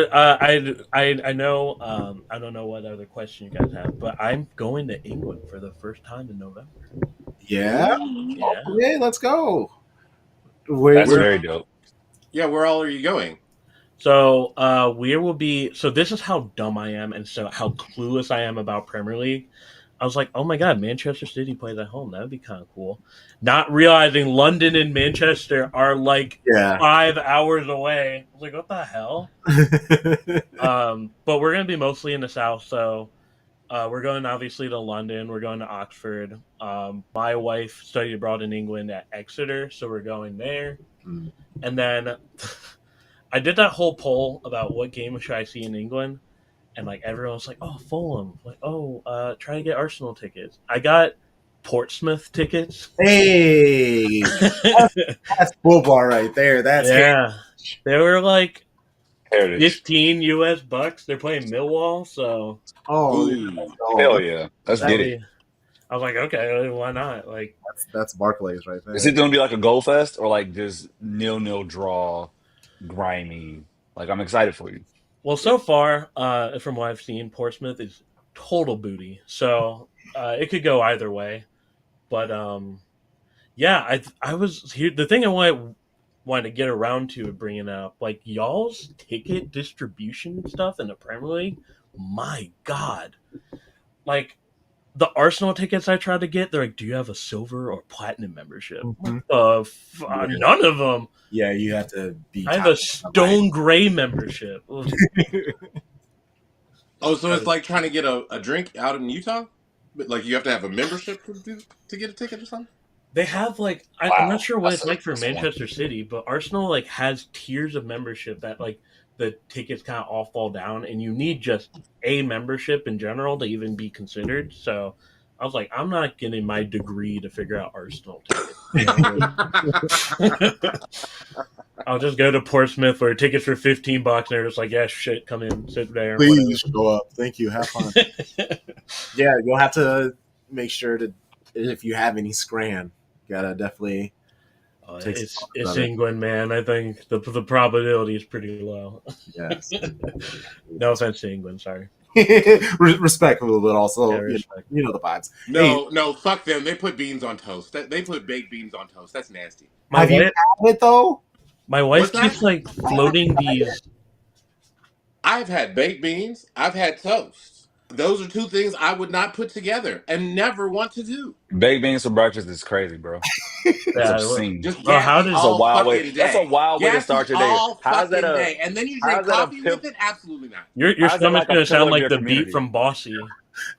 know. I don't know what other question you guys have, but I'm going to England for the first time in November.
Yeah.
Yeah.
Okay, let's go.
That's very dope.
Yeah, where all are you going?
So we will be. So this is how dumb I am, and so how clueless I am about Premier League. I was like, oh my god, Manchester City plays at home. That would be kind of cool. Not realizing London and Manchester are like 5 hours away. I was like, what the hell? But we're gonna be mostly in the south, so we're going obviously to London. We're going to Oxford. My wife studied abroad in England at Exeter, so we're going there. And then I did that whole poll about what game should I see in England. And like everyone was like, "Oh, Fulham!" Like, "Oh, try to get Arsenal tickets." I got Portsmouth tickets.
Hey, that's football right there. That's
They were like
Heritage.
$15 They're playing Millwall, so
hell yeah, let's get it.
I was like, okay, why not? Like
that's Barclays right there.
Is it going to be like a goal fest or like just 0-0 draw, grimy? Like, I'm excited for you.
Well, so far, from what I've seen, Portsmouth is total booty. So it could go either way. But yeah, I was here. The thing I wanted to get around to bringing up, like y'all's ticket distribution stuff in the Premier League. My God, like the Arsenal tickets I tried to get, they're like, "Do you have a silver or platinum membership?"
Mhm.
None of them.
Yeah, you have to be.
I have a stone gray membership.
Oh, so it's like trying to get a drink out in Utah? But like you have to have a membership to get a ticket or something?
They have like I'm
Wow.
not sure what
That's
it's like for
that's one.
Manchester City, but Arsenal like has tiers of membership that like the tickets kind of all fall down, and you need just a membership in general to even be considered. So I was like, I'm not getting my degree to figure out Arsenal tickets. I'll just go to Portsmouth where tickets for $15, and they're just like, yeah, shit, come in, sit there.
Please show up. Thank you. Have fun. Yeah, you'll have to make sure to, if you have any scran, gotta definitely.
It's England, man. I think the probability is pretty low.
Yes.
No offense to England, sorry.
Respectful, but also
Yeah,
you know the vibes.
No, fuck them. They put beans on toast. They put baked beans on toast. That's nasty.
Have you had it though?
My wife keeps like floating these.
I've had baked beans. I've had toast. Those are two things I would not put together and never want to do.
Baked beans for breakfast is crazy, bro. That's obscene.
Just
Oh, how
gassy
does-
That's a
all
wild way.
fucking day.
That's a wild way to start your day.
all
How's that
fucking
a?
day. And then you drink
how's that a
coffee
pip-
with it? Absolutely not.
Your
How's that
stomach's
like a
gonna sound
pillar of
like
your
the
community?
beat from Bossy.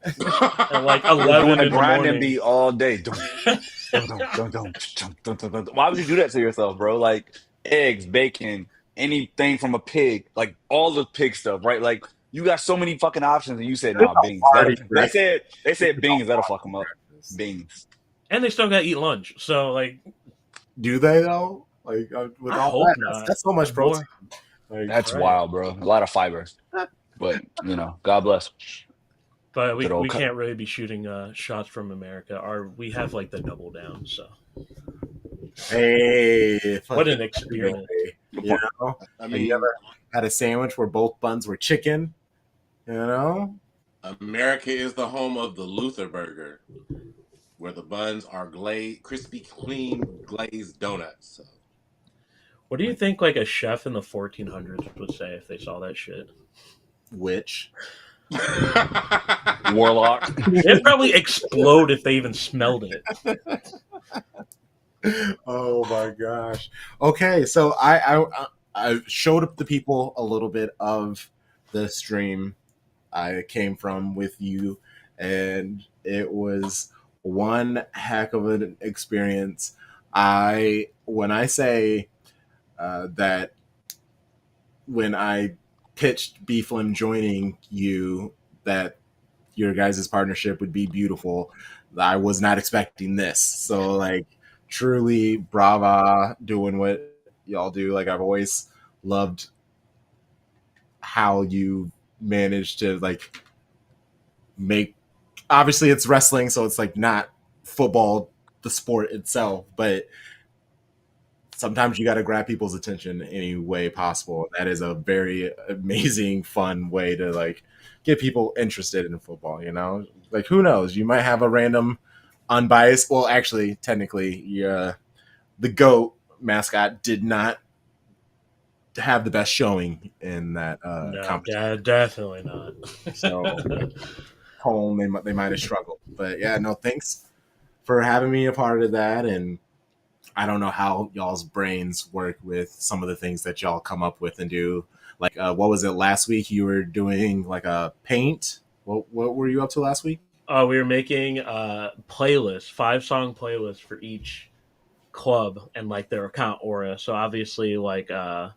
At
like
You're
11
doing a
in the
grinding
morning.
beat all day. Why would you do that to yourself, bro? Like eggs, bacon, anything from a pig, like all the pig stuff, right? Like you got so many fucking options, and you said, "Nah, beans." They said beans. That'll fuck them up. Beans.
And they still gotta eat lunch. So like,
Do they though? Like with
I
all
hope
that,
not.
that's so much protein. Like,
That's
Right.
wild, bro. A lot of fiber, but God bless.
But we
Good old
can't really be shooting shots from America. We have like the double down. So
hey,
what an experience!
You know,
I
have
mean,
you ever had a sandwich where both buns were chicken? You know,
America is the home of the Luther Burger, where the buns are crispy, clean, glazed donuts. So.
What do you think like a chef in the 1400s would say if they saw that shit?
which
Warlock.
It'd probably explode if they even smelled it.
Oh my gosh. Okay, so I showed up the people a little bit of the stream I came from with you, and it was one heck of an experience. When I say that when I pitched Beeflim joining you, that your guys' partnership would be beautiful, I was not expecting this. So like truly brava doing what y'all do. Like I've always loved how you managed to like make, obviously it's wrestling, so it's like not football, the sport itself, but sometimes you got to grab people's attention any way possible. That is a very amazing, fun way to like get people interested in football. You know, like who knows? You might have a random, unbiased. Well, actually, technically, the GOAT mascot did not have the best showing in that competition.
Definitely not.
So home, they might have struggled. But yeah, no, thanks for having me a part of that. And I don't know how y'all's brains work with some of the things that y'all come up with and do. Like, what was it last week? You were doing like a paint. What were you up to last week?
We were making a playlist, 5-song playlist for each club and like their account aura. So obviously, like, what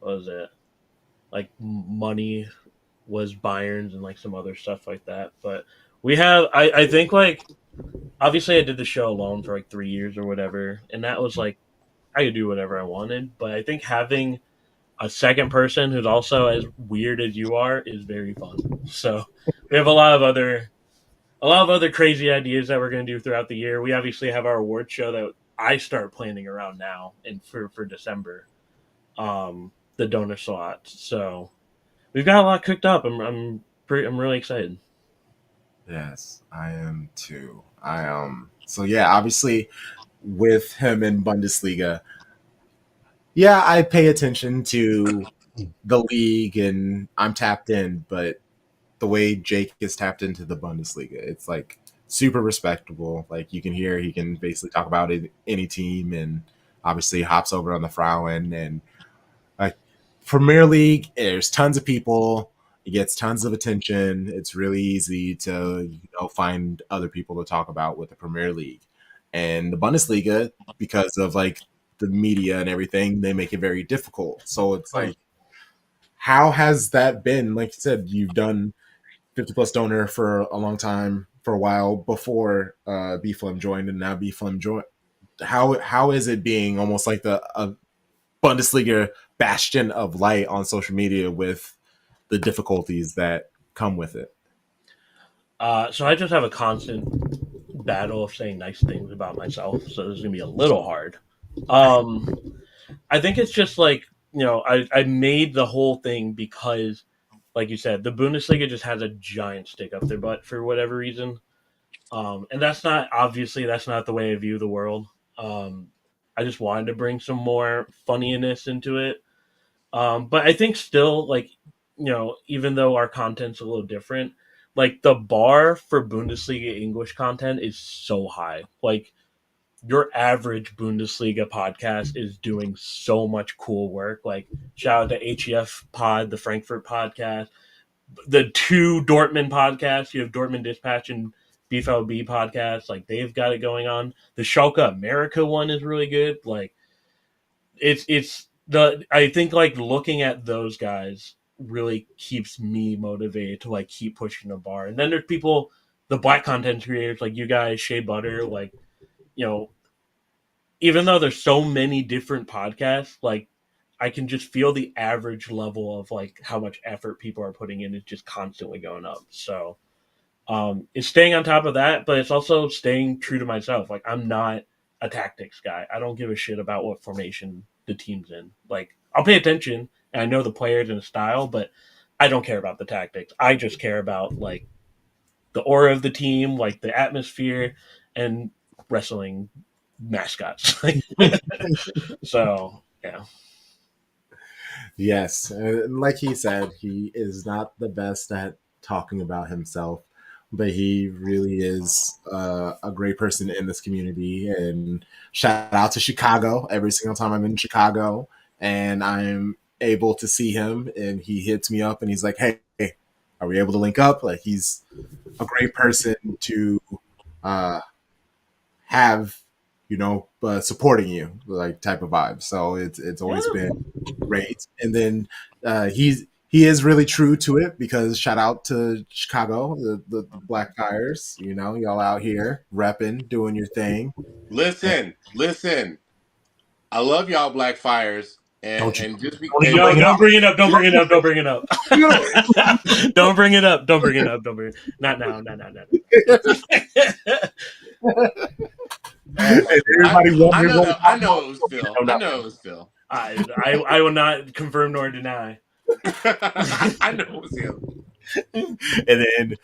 was it? Like Money was Bayern's and like some other stuff like that. But we have, I think like, obviously I did the show alone for like 3 years or whatever, and that was like I could do whatever I wanted. But I think having a second person who's also as weird as you are is very fun. So we have a lot of other crazy ideas that we're going to do throughout the year. We obviously have our award show that I start planning around now and for December, the donor slot. So we've got a lot cooked up. I'm really excited.
Yes, I am too. So yeah, obviously with him in Bundesliga, yeah, I pay attention to the league and I'm tapped in, but the way Jake is tapped into the Bundesliga. It's like super respectable. Like you can hear he can basically talk about any team, and obviously hops over on the Frauen. And like Premier League, there's tons of people. It gets tons of attention. It's really easy to find other people to talk about with the Premier League. And the Bundesliga, because of like the media and everything, they make it very difficult. So it's like, how has that been? Like you said, you've done 50 plus donor for a long time, for a while before BFLM joined, and now BFLM joined. How is it being almost like a Bundesliga bastion of light on social media with the difficulties that come with it?
So I just have a constant battle of saying nice things about myself, so this is gonna be a little hard. I think it's just like, I made the whole thing because, like you said, the Bundesliga just has a giant stick up their butt for whatever reason. And that's not the way I view the world. I just wanted to bring some more funniness into it. But I think still, like, even though our content's a little different, like the bar for Bundesliga English content is so high. Like your average Bundesliga podcast is doing so much cool work. Like shout out to HEF Pod, the Frankfurt podcast, the two Dortmund podcasts. You have Dortmund Dispatch and BFLB podcast. Like they've got it going on. The Schalke America one is really good. Like I think like looking at those guys really keeps me motivated to like keep pushing the bar. And then there's people, the black content creators like you guys, Shea Butter, like, even though there's so many different podcasts, like I can just feel the average level of like how much effort people are putting in is just constantly going up. So it's staying on top of that, but it's also staying true to myself. Like I'm not a tactics guy. I don't give a shit about what formation the team's in. Like I'll pay attention and I know the players and the style, but I don't care about the tactics. I just care about like the aura of the team, like the atmosphere, and wrestling mascots. So yeah.
Yes, like he said, he is not the best at talking about himself, but he really is a great person in this community. And shout out to Chicago every single time I'm in Chicago and I'm able to see him, and he hits me up and he's like, "Hey, are we able to link up?" Like he's a great person to have, supporting you, like type of vibe. So it's always been great. And then he is really true to it, because shout out to Chicago, the Black Fires. Y'all out here repping, doing your thing.
Listen. I love y'all Black Fires,
Don't you?
and just be
Don't even
and,
Yo,
bring it
don't
up.
bring it up. Don't bring it up. Don't bring it up. Don't bring it up. Don't bring it up. Don't bring it. Not now. Not now. Not
I know it was Phil. I know it was Phil.
I will not confirm nor deny.
I know it was him.
And then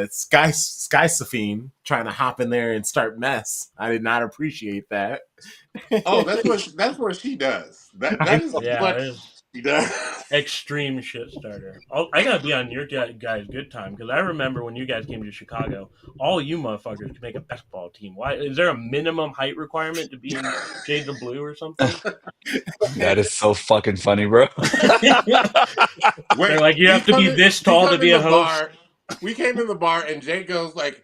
Sky Safine trying to hop in there and start mess. I did not appreciate that.
Oh, that's what she does. That is what she does.
Extreme shit starter. I gotta be on your guys' good time, because I remember when you guys came to Chicago, all you motherfuckers could make a basketball team. Why is there a minimum height requirement to be in Shades of Blue or something?
That is so fucking funny, bro.
They're like, you have to be this tall to be a host.
We came in the bar and Jay goes like,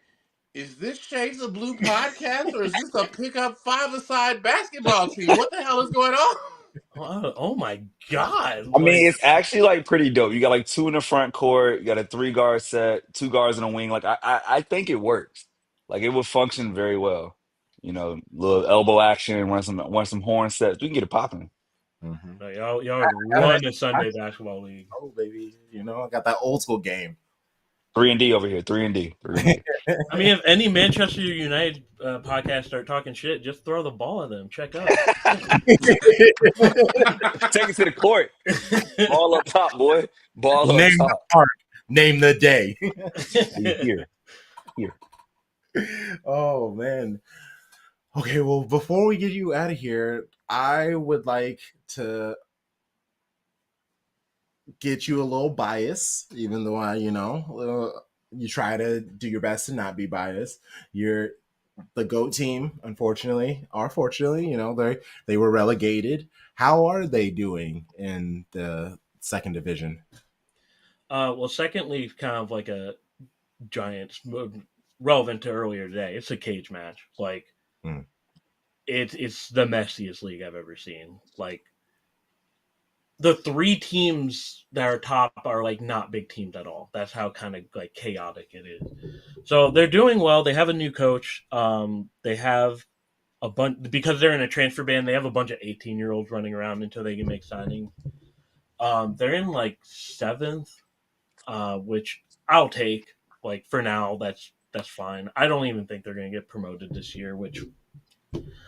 "Is this Shades of Blue podcast or is this a pickup five-a-side basketball team? What the hell is going on?"
Oh my god!
I mean, it's actually like pretty dope. You got like two in the front court, you got a 3 guard set, 2 guards in a wing. Like I think it works. Like it would function very well. Little elbow action, run some horn sets. We can get it popping.
Mm-hmm.
Y'all would run a Sunday basketball league.
Oh, baby. I got that old school game.
3-and-D over here. 3-and-D. 3-and-D.
I mean, if any Manchester United podcast start talking shit, just throw the ball at them. Check out.
Take it to the court. Ball up top, boy. Ball up
Name
top.
the park. Name the day.
Here.
Oh, man. Okay, well, before we get you out of here, I would like to get you a little bias, even though you try to do your best to not be biased. You're the GOAT team, unfortunately, or fortunately, they were relegated. How are they doing in the second division?
Well, secondly, kind of like a Giants relevant to earlier today. It's a cage match. Like it's the messiest league I've ever seen. Like the three teams that are top are like not big teams at all. That's how kind of like chaotic it is. So they're doing well. They have a new coach. They have a bunch because they're in a transfer ban. They have a bunch of 18-year-olds running around until they can make signings. They're in like seventh, which I'll take. Like for now, that's fine. I don't even think they're going to get promoted this year. Which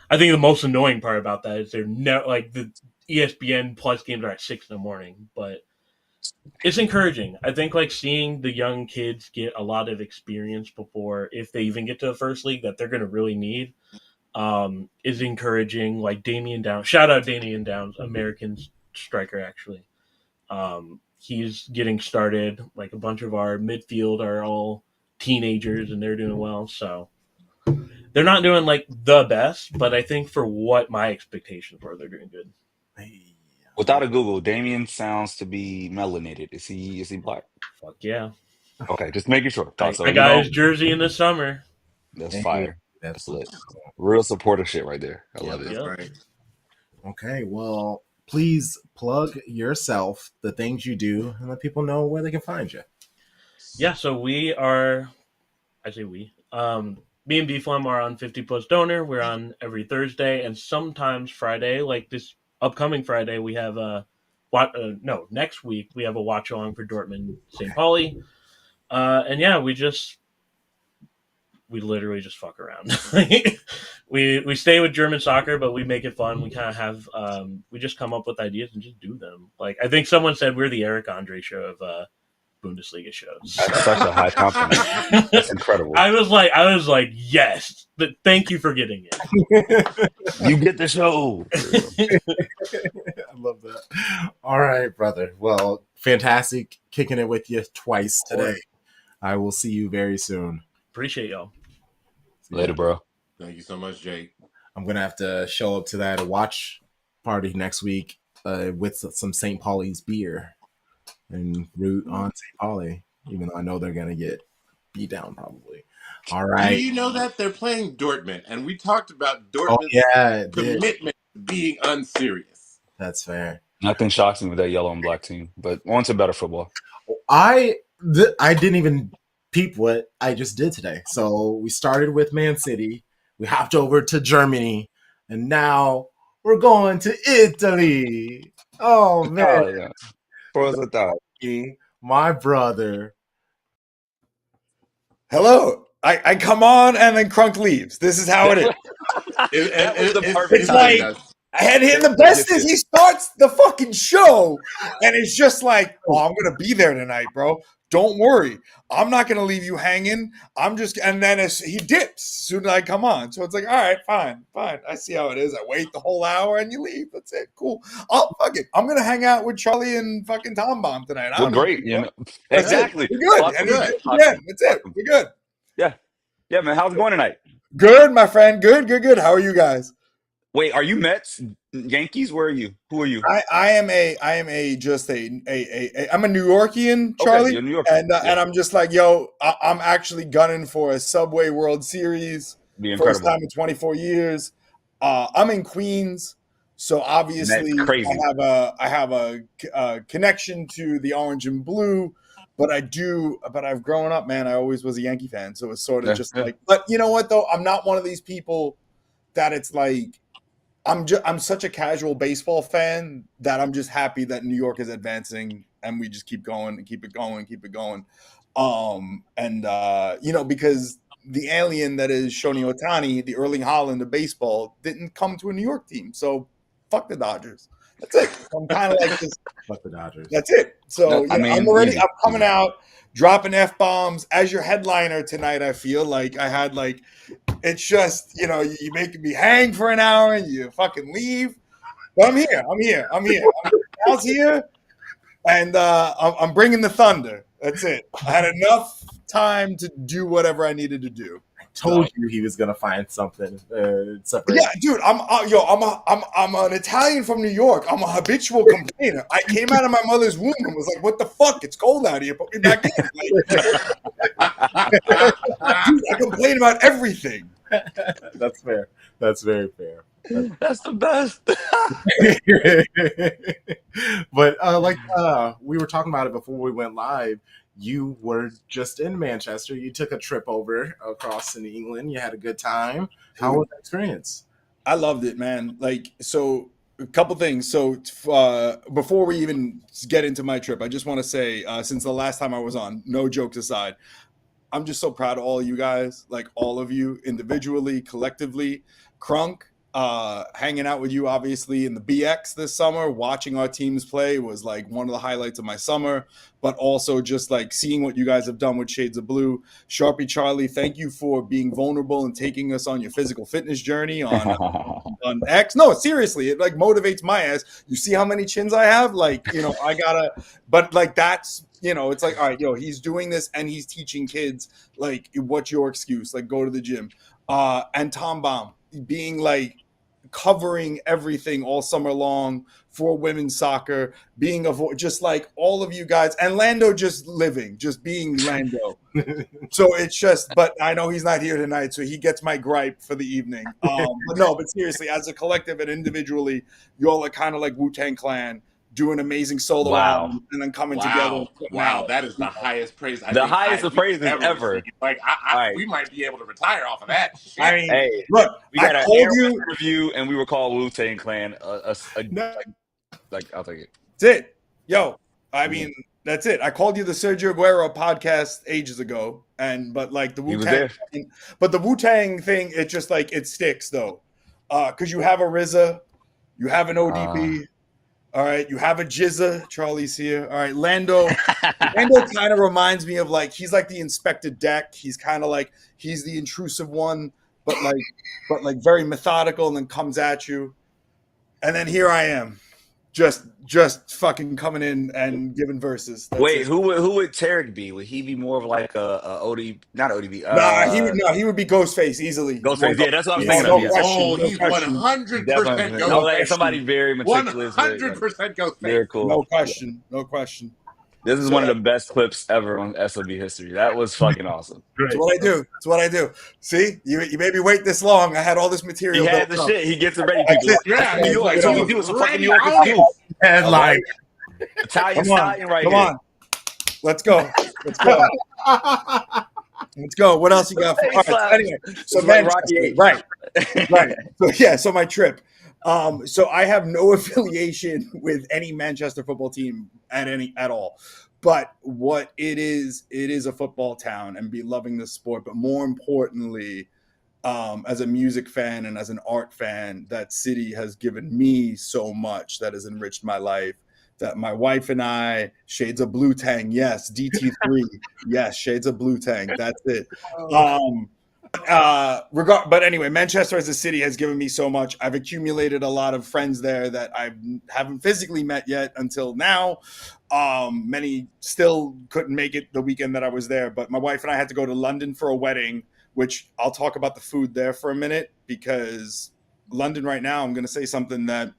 I think the most annoying part about that is they're like the ESPN Plus games are at 6 a.m. But it's encouraging. I think like seeing the young kids get a lot of experience before, if they even get to the first league that they're going to really need, is encouraging. Like Damian Downs, shout out Damian Downs, American striker actually. He's getting started. Like a bunch of our midfield are all teenagers and they're doing well. So they're not doing like the best, but I think for what my expectations were, they're doing good.
Without a Google, Damien sounds to be melanated. Is he black?
Fuck yeah.
Okay, just making sure.
I got his jersey in the summer.
That's fire.
That's
Lit. Real supportive shit right there. I love it.
That's right.
Okay, well, please plug yourself, the things you do, and let people know where they can find you.
Yeah, so me and BFlem are on 50 Plus Donor. We're on every Thursday and sometimes Friday. Like this upcoming Friday, we have next week we have a watch along for Dortmund St. Pauli. And yeah, we literally just fuck around. we stay with German soccer, but we make it fun. We kind of have we just come up with ideas and just do them. Like I think someone said we're the Eric Andre show of Bundesliga shows.
That's such a high compliment. That's incredible.
I was like, yes, but thank you for getting it.
You get the show.
I love that. All right, brother. Well, fantastic kicking it with you twice today. I will see you very soon.
Appreciate y'all.
Later, bro.
Thank you so much, Jake.
I'm gonna have to show up to that watch party next week with some St. Pauli's beer and root on St. Pauli, even though I know they're gonna get beat down probably. All right.
Do you know that they're playing Dortmund, and we talked about Dortmund's commitment to being unserious.
That's fair.
Nothing shocks me with that yellow and black team, but on to better football.
I didn't even peep what I just did today. So we started with Man City, we hopped over to Germany, and now we're going to Italy. Oh man. My brother.
Hello. I come on and then Crunk leaves. This is how it is.
It's
like and the best is he starts the fucking show and it's just like, oh, I'm gonna be there tonight, bro. Don't worry. I'm not gonna leave you hanging. And then he dips as soon as I come on. So it's like, all right, fine. I see how it is. I wait the whole hour and you leave. That's it. Cool. Oh, fuck it. I'm gonna hang out with Charlie and fucking Tom Bomb tonight.
We're great, exactly.
We're good. That's it. We're good.
Yeah, man. How's it going tonight?
Good, my friend. Good. How are you guys?
Wait, are you Mets? Yankees? Where are you? Who are you?
I'm a New Yorkian, Charlie.
Okay, you're New Yorker.
And I'm just like, yo, I'm actually gunning for a Subway World Series. First time in 24 years. I'm in Queens, so obviously I have a connection to the orange and blue. But I've grown up, man. I always was a Yankee fan, so it's sort of just like. But you know what, though? I'm not one of these people that it's like. I'm such a casual baseball fan that I'm just happy that New York is advancing and we just keep going and keep it going. Because the alien that is Shohei Ohtani, the Erling Haaland of baseball, didn't come to a New York team. So fuck the Dodgers. That's it. I'm kind of like this.
Fuck the Dodgers.
That's it. So I'm coming out, dropping F-bombs as your headliner tonight. I feel like I had like, it's just, you making me hang for an hour and you fucking leave. But I'm here. Al's here. And I'm bringing the thunder. That's it. I had enough time to do whatever I needed to do.
Told you he was gonna find something separate.
Yeah, dude, I'm an Italian from New York. I'm a habitual complainer. I came out of my mother's womb and was like, "What the fuck? It's cold out here. Put me back in." Like, dude, I complain about everything.
That's fair. That's very fair.
That's the best.
But we were talking about it before we went live. You were just in Manchester. You took a trip over across in England. You had a good time. How was that experience?
I loved it, man. Like, so a couple things. So before we even get into my trip, I just want to say, since the last time I was on, no jokes aside, I'm just so proud of all of you guys, like all of you individually, collectively. Crunk, hanging out with you obviously in the BX this summer, watching our teams play was like one of the highlights of my summer, but also just like seeing what you guys have done with Shades of Blue. Sharpie Charlie, thank you for being vulnerable and taking us on your physical fitness journey on X. No, seriously, it like motivates my ass. You see how many chins I have? Like, you know, I gotta, but like that's, you know, it's like, all right, he's doing this and he's teaching kids, like, what's your excuse? Like, go to the gym. And Tom Baum being like covering everything all summer long for women's soccer, being just like all of you guys, and Lando just being Lando. So it's just, but I know he's not here tonight, so he gets my gripe for the evening. But seriously, as a collective and individually, y'all are kind of like Wu-Tang Clan, doing amazing solo albums and then coming together.
Wow, that is the highest praise.
The highest of praises ever.
Like, we might be able to retire off of that. Shit.
I mean,
hey,
look,
we got
I
an
told
Air
you
review, and we were called Wu-Tang Clan. Like, I'll take it.
That's it, yo. I mean, that's it. I called you the Sergio Aguero podcast ages ago, but like the Wu-Tang, but the Wu-Tang thing, it just like it sticks though, because you have a RZA, you have an ODB. All right, you have a Jizza. Charlie's here. All right, Lando. Lando kind of reminds me of like he's like the Inspector Deck. He's kind of like he's the intrusive one, but like very methodical, and then comes at you. And then here I am, just fucking coming in and giving verses. That's
Wait,
it.
who would Tarek be? Would he be more of like a OD, not ODB?
He would be Ghostface easily.
Ghostface, yeah, that's what I'm thinking of.
Oh, he's 100% Ghostface.
No, like somebody very meticulous.
100% Ghostface.
Very cool.
No question.
This is one of the best clips ever on SOB history. That was fucking awesome.
That's what I do. See, you made me wait this long. I had all this material.
He had the shit. He gets it ready. People.
Yeah,
New York. So he was a fucking New York excuse.
Headline.
Italian right here.
Come on. Let's go. Let's go. What else you got? Anyway, so Manchester, right. So my trip. So I have no affiliation with any Manchester football team at all. But what it is a football town and be loving the sport. But more importantly, as a music fan and as an art fan, that city has given me so much that has enriched my life. That my wife and I, Shades of Blue Tang, yes, DT3, yes, Shades of Blue Tang, that's it. But anyway, Manchester as a city has given me so much. I've accumulated a lot of friends there that I haven't physically met yet until now. Many still couldn't make it the weekend that I was there, but my wife and I had to go to London for a wedding, which I'll talk about the food there for a minute, because London right now, I'm going to say something that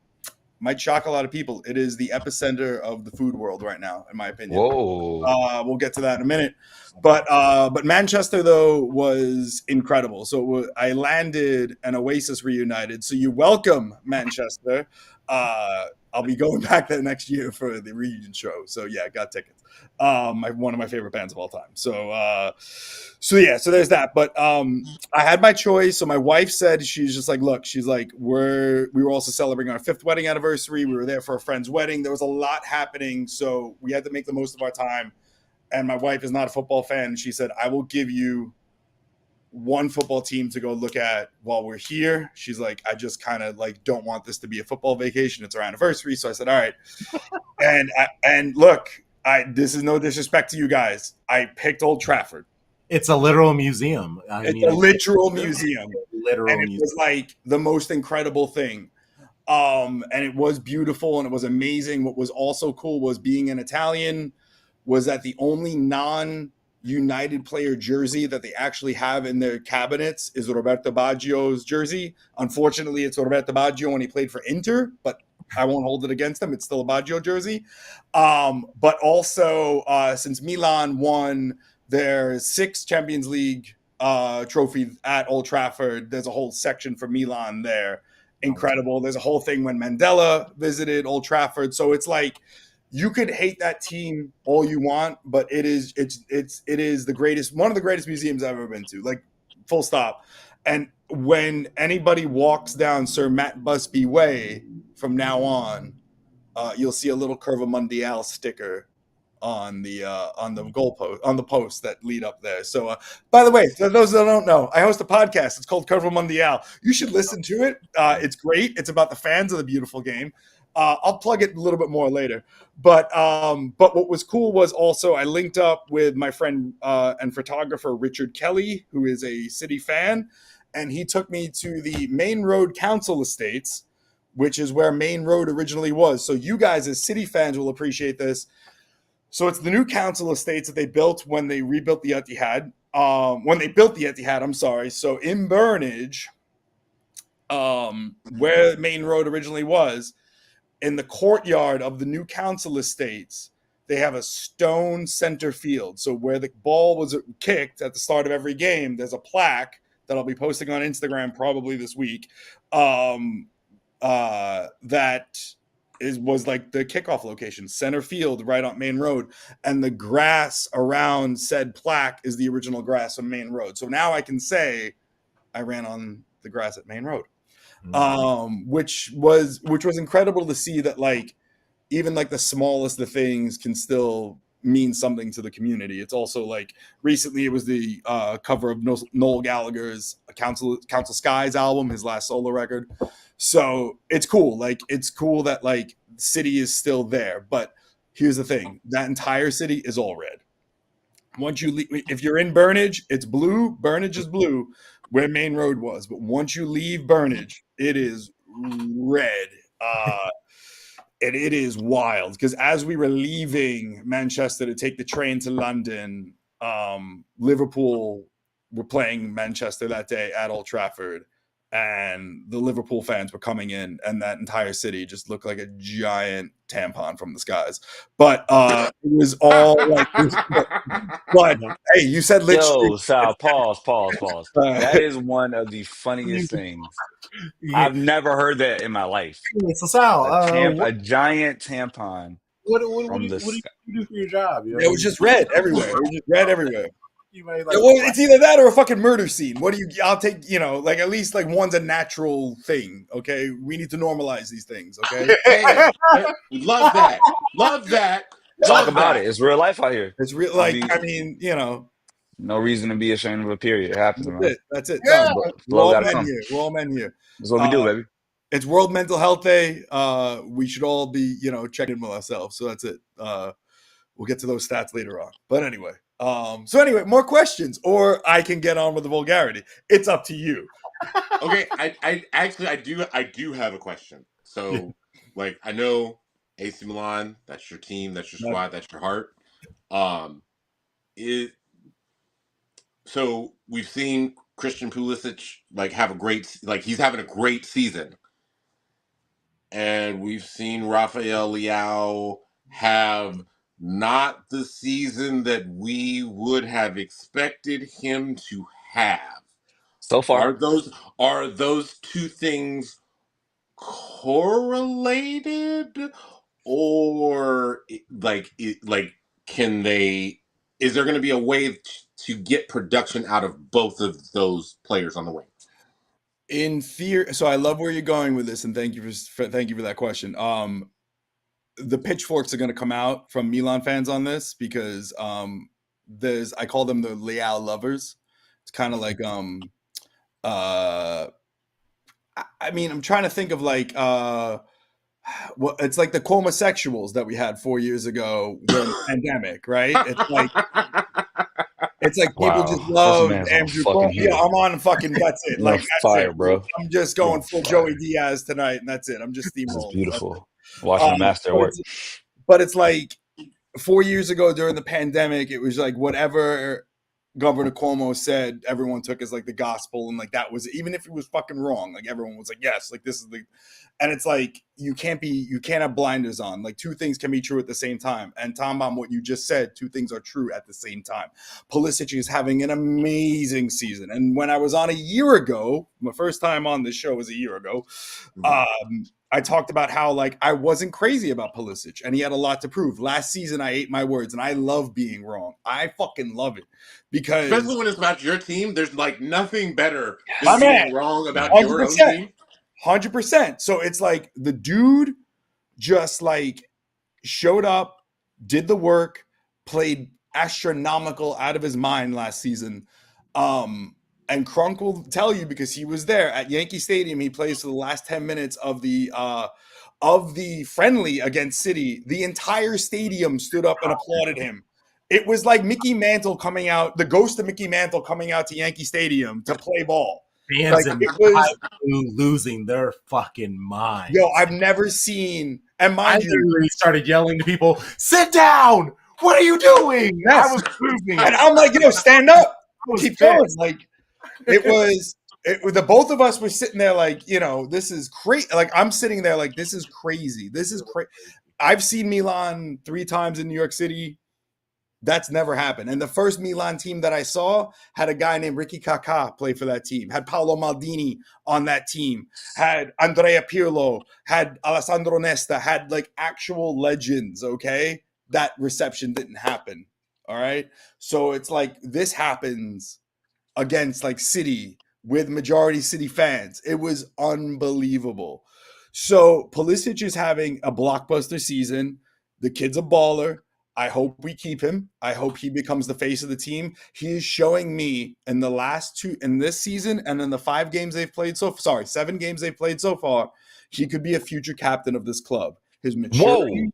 might shock a lot of people. It is the epicenter of the food world right now, in my opinion.
Whoa.
We'll get to that in a minute. But Manchester, though, was incredible. So I landed and Oasis reunited. So you're welcome, Manchester. I'll be going back there next year for the reunion show. So yeah, got tickets. One of my favorite bands of all time. So there's that. But I had my choice. So my wife said, she's just like, look, she's like, we were also celebrating our 5th wedding anniversary. We were there for a friend's wedding. There was a lot happening. So we had to make the most of our time. And my wife is not a football fan. She said, I will give you one football team to go look at while we're here. She's like, I just kind of like don't want this to be a football vacation. It's our anniversary. So I said, all right. And look, this is no disrespect to you guys. I picked Old Trafford.
It's a literal museum.
It's a literal museum. And it was like the most incredible thing. And it was beautiful and it was amazing. What was also cool was being an Italian was that the only non-United player jersey that they actually have in their cabinets is Roberto Baggio's jersey. Unfortunately, it's Roberto Baggio when he played for Inter, but I won't hold it against him. It's still a Baggio jersey. But also, since Milan won their 6th Champions League trophy at Old Trafford, there's a whole section for Milan there. Incredible. There's a whole thing when Mandela visited Old Trafford. So it's like you could hate that team all you want, but it is the greatest, one of the greatest museums I've ever been to. Like, full stop. And when anybody walks down Sir Matt Busby Way from now on, you'll see a little Curva Mundial sticker on the goalpost, on the posts that lead up there. So, by the way, for those that don't know, I host a podcast. It's called Curvial Mudial. You should listen to it. It's great. It's about the fans of the beautiful game. I'll plug it a little bit more later. But what was cool was also I linked up with my friend and photographer Richard Kelly, who is a City fan, and he took me to the Main Road Council Estates, which is where Main Road originally was. So you guys as City fans will appreciate this. So it's the new council estates that they built when they rebuilt the Etihad. When they built the Etihad, I'm sorry. So in Burnage, where Main Road originally was, in the courtyard of the new council estates, they have a stone center field. So where the ball was kicked at the start of every game, there's a plaque that I'll be posting on Instagram probably this week. Was like the kickoff location, center field, right on Main Road. And the grass around said plaque is the original grass on Main Road. So now I can say I ran on the grass at Main Road, which was incredible to see that, like, even like the smallest of things can still mean something to the community. It's also like recently it was the cover of Noel Gallagher's Council Skies album, his last solo record. So it's cool. Like, it's cool that like City is still there. But here's the thing: that entire city is all red. Once you leave, if you're in Burnage, it's blue. Burnage is blue, where Main Road was. But once you leave Burnage, it is red. And it is wild, because as we were leaving Manchester to take the train to London, Liverpool were playing Manchester that day at Old Trafford, and the Liverpool fans were coming in, and that entire city just looked like a giant tampon from the skies. But it was all like, but hey, you said Lich.
Yo, Sal, pause. That is one of the funniest things. I've never heard that in my life.
So Sal,
a giant tampon.
What do you do for your job? You know?
It was just red everywhere. It was just red everywhere. It's either that or a fucking murder scene. I'll take, like, at least like one's a natural thing. Okay. We need to normalize these things. Okay.
Hey, love that.
Talk about it. It's real life out here.
It's real. Like,
no reason to be ashamed of a period. It happens, man.
That's it.
Yeah.
We're all men here.
That's what we do, baby.
It's World Mental Health Day. We should all be, checking in with ourselves. So that's it. We'll get to those stats later on. But anyway. More questions, or I can get on with the vulgarity. It's up to you.
Okay, I do have a question. So, like, I know AC Milan, that's your team, that's your squad, that's your heart. So we've seen Christian Pulisic he's having a great season, and we've seen Rafael Leao have not the season that we would have expected him to have.
So far,
are those two things correlated, or can they? Is there going to be a way to get production out of both of those players on the wing?
In theory, so I love where you're going with this, and thank you for that question. The pitchforks are going to come out from Milan fans on this, because I call them the Leao lovers. It's kind of like I'm trying to think of like it's like the homosexuals that we had 4 years ago during the pandemic, right? It's like It's like people just love Andrew Cuomo. Yeah, I'm on fucking. That's it. Like that's
fire,
it,
bro.
I'm just going full Joey Diaz tonight, and that's it. I'm just steamrolling.
That's beautiful. Watching the master work.
But it's like 4 years ago during the pandemic, it was like whatever Governor Cuomo said, everyone took as like the gospel, and like that was, even if it was fucking wrong, like everyone was like, yes, like this is the, and it's like you can't have blinders on. Like two things can be true at the same time. And Tom Bomb, what you just said, two things are true at the same time. Pulisic is having an amazing season, and when I was on a year ago, my first time on this show was a year ago. I talked about how like I wasn't crazy about Pulisic, and he had a lot to prove. Last season, I ate my words, and I love being wrong. I fucking love it because,
especially when it's about your team, there's like nothing better than being wrong about 100%, your own team.
100%. So it's like the dude just like showed up, did the work, played astronomical out of his mind last season. And Crunk will tell you because he was there at Yankee Stadium. He plays for the last 10 minutes of the friendly against City. The entire stadium stood up and applauded him. It was like Mickey Mantle coming out, the ghost of Mickey Mantle coming out to Yankee Stadium to play ball.
Fans like, it was losing their fucking mind.
Yo, I've never seen, and mind you,
literally started yelling to people, "Sit down! What are you doing?"
Yes.
I was losing,
and I'm like, stand up, keep going. Like the both of us were sitting there like, this is crazy. Like I'm sitting there like, this is crazy. This is crazy. I've seen Milan 3 times in New York City. That's never happened. And the first Milan team that I saw had a guy named Ricky Kaká play for that team, had Paolo Maldini on that team, had Andrea Pirlo, had Alessandro Nesta, had like actual legends, okay? That reception didn't happen, all right? So it's like this happens against like City with majority City fans. It was unbelievable. So Pulisic is having a blockbuster season. The kid's a baller. I hope we keep him. I hope he becomes the face of the team. He is showing me in the last 2, in this season and in the 7 games they've played so far, he could be a future captain of this club. His maturity.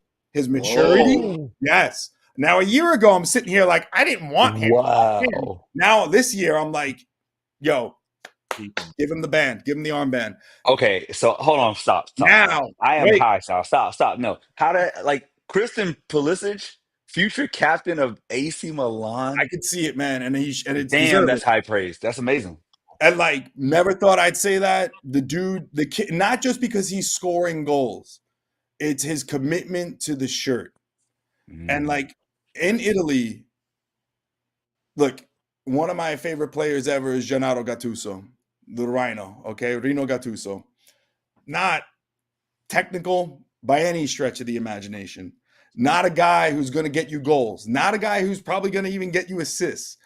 Yes. Now, a year ago, I'm sitting here like, I didn't want him.
Wow.
Now, this year, I'm like, yo, give him the band. Give him the armband.
Okay, so hold on. Stop.
Now,
I am high, Stop. No. How to, like, Christian Pulisic, future captain of AC Milan?
I could see it, man. And it's
damn, that's high praise. That's amazing.
And like, never thought I'd say that. The dude, the kid, not just because he's scoring goals, it's his commitment to the shirt. And like in Italy, look, one of my favorite players ever is Gennaro Gattuso, the Rhino. Okay, Rino Gattuso. Not technical by any stretch of the imagination. Not a guy who's going to get you goals. Not a guy who's probably going to even get you assists.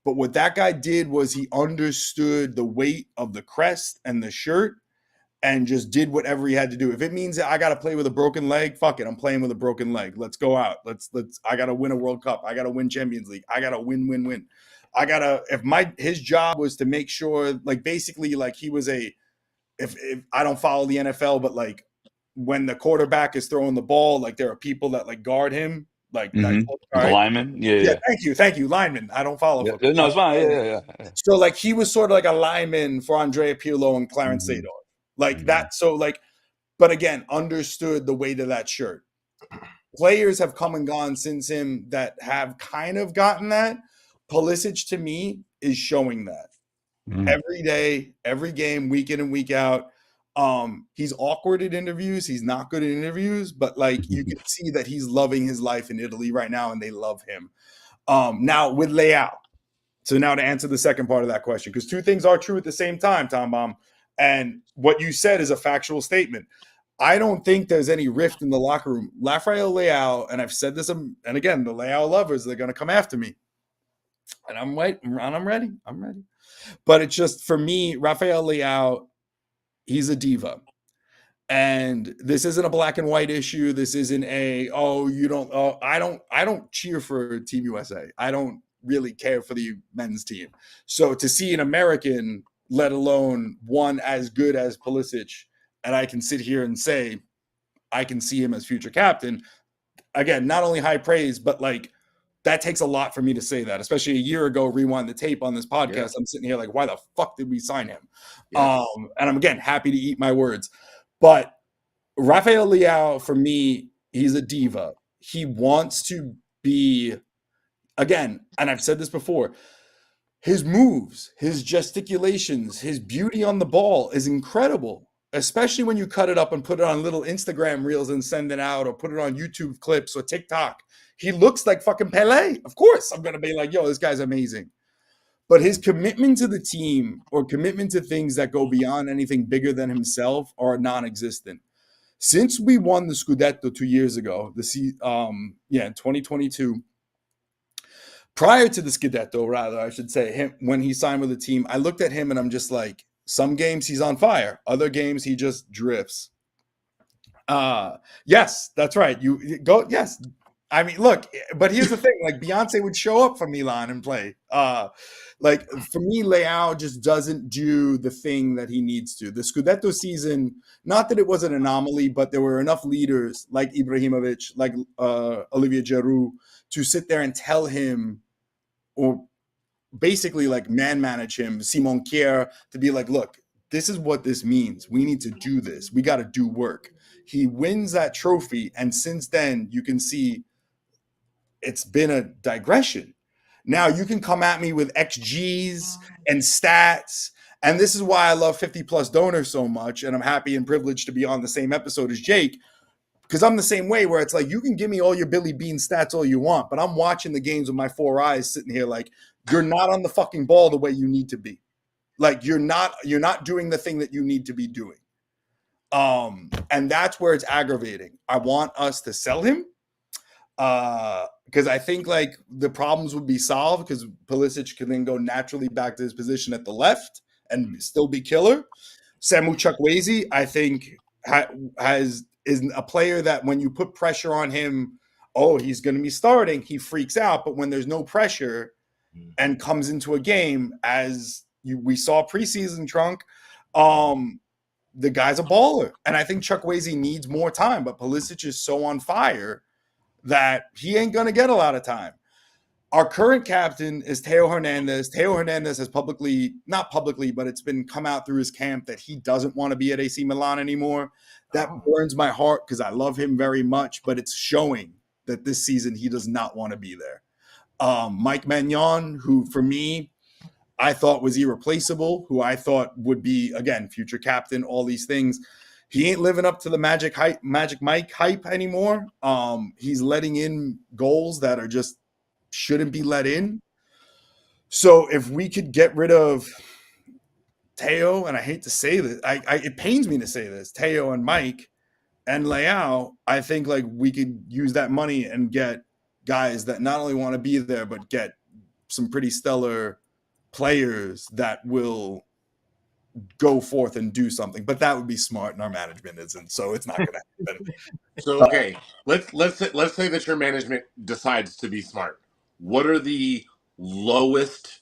But what that guy did was he understood the weight of the crest and the shirt and just did whatever he had to do. If it means that I got to play with a broken leg, fuck it. I'm playing with a broken leg. Let's go out. I got to win a World Cup. I got to win Champions League. I got to win. His job was to make sure, like, basically, like, he was if I don't follow the NFL, but like when the quarterback is throwing the ball, like there are people that like guard him, like
the lineman. Yeah.
Thank you, lineman. I don't follow.
Yeah. No, it's fine. Yeah.
So like he was sort of like a lineman for Andrea Pirlo and Clarence Seedorf, like that. So like, but again, understood the weight of that shirt. Players have come and gone since him that have kind of gotten that. Pulisic to me is showing that. Every day, every game, week in and week out. He's awkward at interviews. He's not good at interviews, but like you can see that he's loving his life in Italy right now, and they love him. Now with Leao. So now to answer the second part of that question, because 2 things are true at the same time, Tom Bomb, and what you said is a factual statement. I don't think there's any rift in the locker room. Rafael Leao, and I've said this, and again, the Leao lovers, they're going to come after me. And I'm ready. But it's just, for me, Rafael Leao, he's a diva. And this isn't a black and white issue. This isn't I don't cheer for Team USA. I don't really care for the men's team. So to see an American, let alone one as good as Pulisic, and I can sit here and say, I can see him as future captain. Again, not only high praise, but like that takes a lot for me to say that, especially a year ago, rewind the tape on this podcast. Yeah. I'm sitting here like, why the fuck did we sign him? Yeah. And I'm, again, happy to eat my words. But Rafael Leao, for me, he's a diva. He wants to be, again, and I've said this before, his moves, his gesticulations, his beauty on the ball is incredible, especially when you cut it up and put it on little Instagram reels and send it out, or put it on YouTube clips or TikTok. He looks like fucking Pele. Of course, I'm going to be like, yo, this guy's amazing. But his commitment to the team, or commitment to things that go beyond anything bigger than himself, are non-existent. Since we won the Scudetto 2 years ago, in 2022, prior to the Scudetto, rather, I should say, him, when he signed with the team, I looked at him and I'm just like, some games he's on fire. Other games he just drifts. Yes, that's right. You go, yes. I mean, look, but here's the thing, like Beyonce would show up for Milan and play. Like for me, Leao just doesn't do the thing that he needs to. The Scudetto season, not that it was an anomaly, but there were enough leaders like Ibrahimovic, like Olivier Giroud, to sit there and tell him, or basically like man manage him, Simon Kjær, to be like, look, this is what this means. We need to do this. We got to do work. He wins that trophy, and since then, you can see it's been a digression. Now you can come at me with XGs and stats, and this is why I love 50 Plus Donor so much, and I'm happy and privileged to be on the same episode as Jake, because I'm the same way, where it's like, you can give me all your Billy Bean stats all you want, but I'm watching the games with my 4 eyes, sitting here like, you're not on the fucking ball the way you need to be. Like you're not doing the thing that you need to be doing. And that's where it's aggravating. I want us to sell him. Because I think like the problems would be solved, because Pulisic can then go naturally back to his position at the left and still be killer. Samu Chukwueze, I think, is a player that when you put pressure on him, oh, he's going to be starting, he freaks out. But when there's no pressure and comes into a game, as we saw preseason, Trunk, the guy's a baller. And I think Chukwueze needs more time, but Pulisic is so on fire that he ain't going to get a lot of time. Our current captain is Theo Hernandez. Theo Hernandez has not publicly, but it's been come out through his camp that he doesn't want to be at AC Milan anymore. That burns my heart, because I love him very much, but it's showing that this season he does not want to be there. Mike Maignan, who for me, I thought was irreplaceable, who I thought would be, again, future captain, all these things. He ain't living up to the Magic Mike hype anymore. He's letting in goals that are just shouldn't be let in. So if we could get rid of Theo, and I hate to say this, it pains me to say this, Theo and Mike and Leao, I think like we could use that money and get guys that not only want to be there, but get some pretty stellar players that will go forth and do something. But that would be smart, and our management isn't, so it's not going to happen.
So okay, let's say that your management decides to be smart. What are the lowest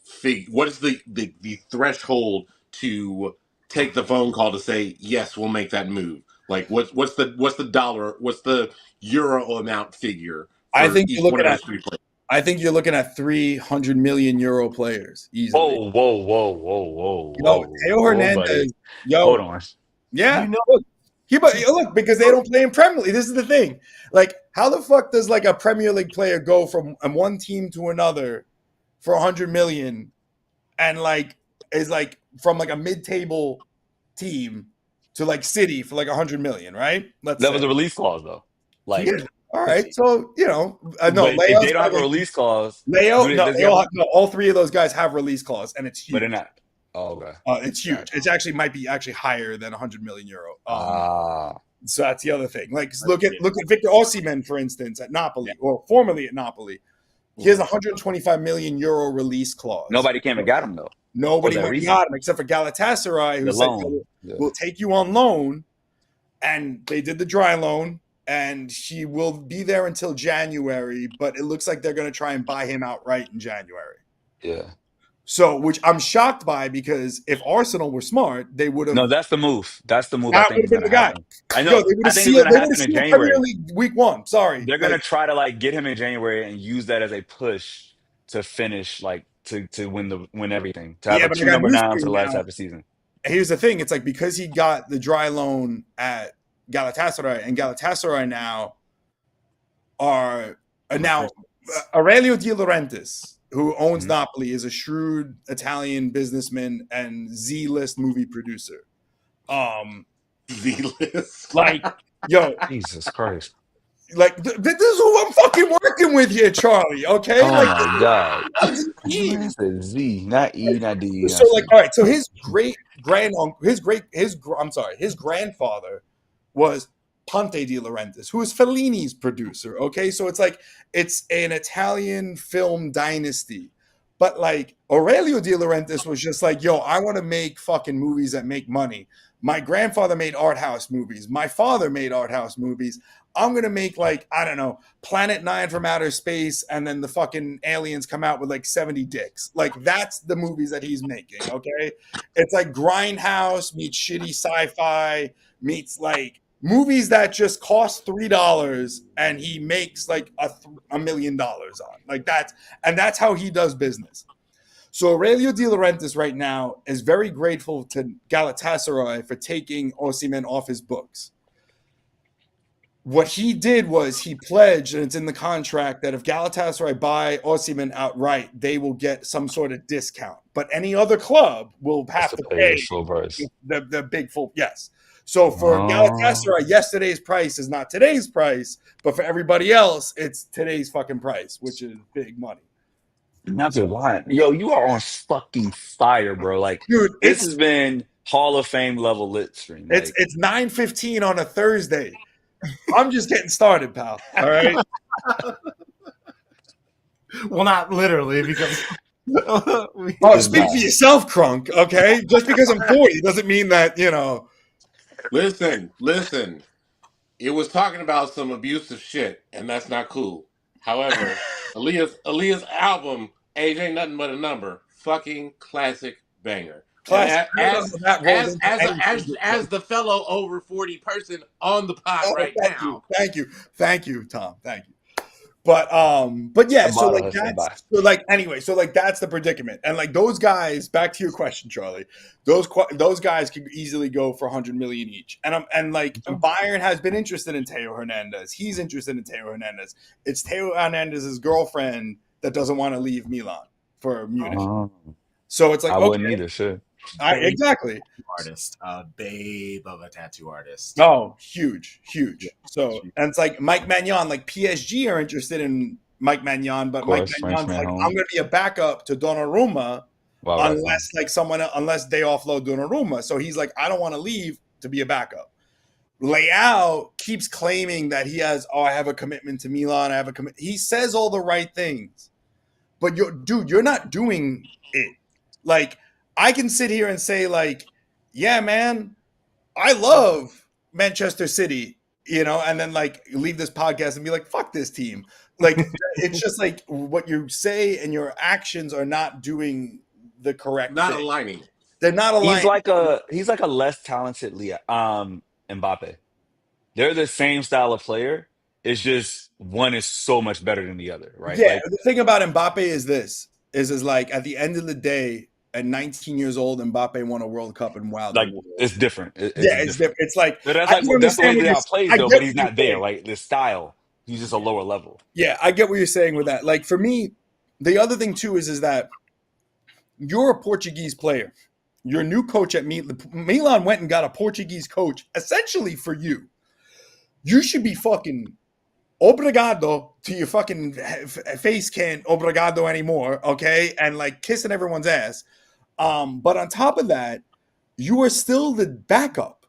what is the threshold to take the phone call to say yes, we'll make that move? Like what's the dollar, what's the euro amount figure for
I think
each one of those 3 players?
I think you're looking at 300 million euro players easily.
Whoa.
Theo Hernandez.
Hold on.
Yeah. Look, because they don't play in Premier League. This is the thing. Like, how the fuck does like a Premier League player go from one team to another for 100 million, and like is like from like a mid-table team to like City for like 100 million, right?
That was a release clause, though. Like.
Yeah. All right, so no.
If they don't have a release clause,
all 3 of those guys have release clause, and it's huge.
But they're not. Oh, okay.
It's huge. It's might be higher than 100 million euro. So that's the other thing. Like look at Victor Osimhen, for instance, at Napoli, or formerly at Napoli. He has 125 million euro release clause.
Nobody came and got him, though.
Nobody went and got him except for Galatasaray, who said we'll take you on loan, and they did the dry loan. And he will be there until January, but it looks like they're going to try and buy him outright in January.
Yeah.
So, which I'm shocked by, because if Arsenal were smart, they would have.
No, that's the move. That's the move I
That
think
would
is
have been
going
the
to
guy.
happen. I
Yo,
know.
they would
I
have
think it's
sealed.
going to
They would have
happen in
sealed Premier
January.
League week 1. Sorry,
They're going to try to like get him in January and use that as a push to finish, like to win everything, to have
yeah,
a
but I
two
got
number
news
nine
for
for
you
the last
now.
half of the season.
Here's the thing: it's like, because he got the dry loan at Galatasaray, and Galatasaray now are now Aurelio De Laurentiis, who owns Napoli, is a shrewd Italian businessman and Z-list movie producer.
Z-list.
Like, yo,
Jesus Christ.
like this is who I'm fucking working with here, Charlie. Okay,
Oh
like,
my God.
E.
That's a Z, not E, not D.
So like, all right, so his grandfather was Ponte De Laurentiis, who is Fellini's producer. Okay, so it's like, it's an Italian film dynasty. But like, Aurelio De Laurentiis was just like, yo, I want to make fucking movies that make money. My grandfather made art house movies. My father made art house movies. I'm going to make, like, I don't know, Planet 9 from outer space, and then the fucking aliens come out with like 70 dicks. Like, that's the movies that he's making, okay? It's like Grindhouse meets shitty sci-fi meets like movies that just cost $3 and he makes like $1 million on. Like, that's how he does business. So Aurelio De Laurentiis right now is very grateful to Galatasaray for taking Osimhen off his books. What he did was he pledged, and it's in the contract, that if Galatasaray buy Osimhen outright, they will get some sort of discount. But any other club will have to pay the big full. Yes. So for Galatasaray, yesterday's price is not today's price, but for everybody else, it's today's fucking price, which is big money.
Not to lie. Yo, you are on fucking fire, bro. Like,
dude,
this has been Hall of Fame level lit stream. Like,
it's 9:15 on a Thursday. I'm just getting started, pal. All right.
Well, not literally, because
speak for yourself, Crunk. Okay, just because I'm 40 doesn't mean that, you know.
Listen. It was talking about some abusive shit, and that's not cool. However, Aaliyah's album, Age Ain't Nothing But a Number, fucking classic banger.
Classic.
And as the fellow over 40 person on the pod now.
Thank you, Tom. Thank you. But yeah, so that's the predicament. And like, those guys, back to your question, Charlie, those guys could easily go for 100 million each. And Bayern has been interested in Theo Hernandez. He's interested in Theo Hernandez. It's Theo Hernandez's girlfriend that doesn't want to leave Milan for Munich. So it's like,
I wouldn't either, sure.
Exactly.
Artist, babe of a tattoo artist.
Oh, huge. So, and it's like Mike Maignan, like PSG are interested in Mike Maignan, but Mike Magnan's like, I'm going to be a backup to Donnarumma unless they offload Donnarumma. So he's like, I don't want to leave to be a backup. Leao keeps claiming that he has, I have a commitment to Milan. He says all the right things, but you're not doing it. Like, I can sit here and say, like, yeah, man, I love Manchester City, you know, and then like leave this podcast and be like, fuck this team. Like, it's just like what you say and your actions are not doing the correct thing.
Aligning.
They're not aligning.
He's like a less talented Mbappe. They're the same style of player. It's just one is so much better than the other, right?
Yeah,
like,
the thing about Mbappe is this, is like, at the end of the day, at 19 years old, Mbappe won a World Cup and wowed the world.
It's different. It's
different. It's like,
but that's the way he plays, though. But he's not there. Like, the style, he's just a lower level.
Yeah, I get what you're saying with that. Like, for me, the other thing too is that you're a Portuguese player. Your new coach at Milan went and got a Portuguese coach essentially for you. You should be fucking obrigado to your fucking face can't obrigado anymore, okay? And like kissing everyone's ass. But on top of that, you are still the backup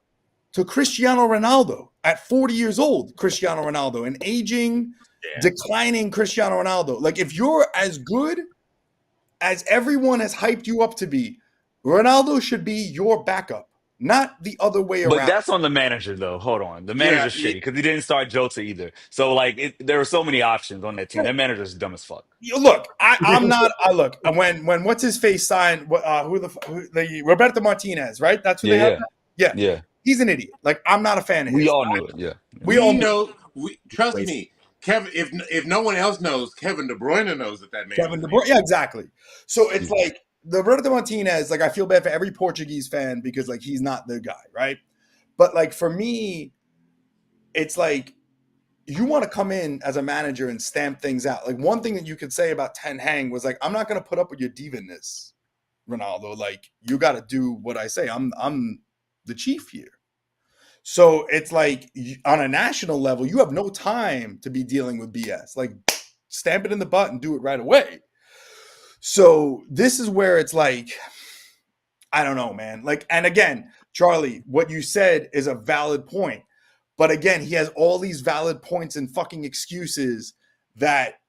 to Cristiano Ronaldo at 40 years old. Cristiano Ronaldo, an aging, declining Cristiano Ronaldo. Like, if you're as good as everyone has hyped you up to be, Ronaldo should be your backup, not the other way
But
around.
that's on the manager, though. Hold on. The manager's shitty because he didn't start Jota either. So, like, there were so many options on that team. That manager's dumb as fuck.
Look, I'm not. Look, when what's his face signed? The Roberto Martinez, right? That's who they have. Yeah. He's an idiot. Like, I'm not a fan of his.
We all knew it. Yeah,
we all
know. Trust me, Kevin. If no one else knows, Kevin De Bruyne knows that man.
Kevin De Bruyne, yeah, exactly. So it's like the Roberto Martinez. Like, I feel bad for every Portuguese fan because like he's not the guy, right? But like for me, it's like, you want to come in as a manager and stamp things out. Like, one thing that you could say about Ten Hag was like, I'm not going to put up with your diva-ness, Ronaldo. Like, you got to do what I say. I'm the chief here. So it's like, on a national level, you have no time to be dealing with BS. Like, stamp it in the butt and do it right away. So this is where it's like, I don't know, man. Like, and again, Charlie, what you said is a valid point. But again, he has all these valid points and fucking excuses that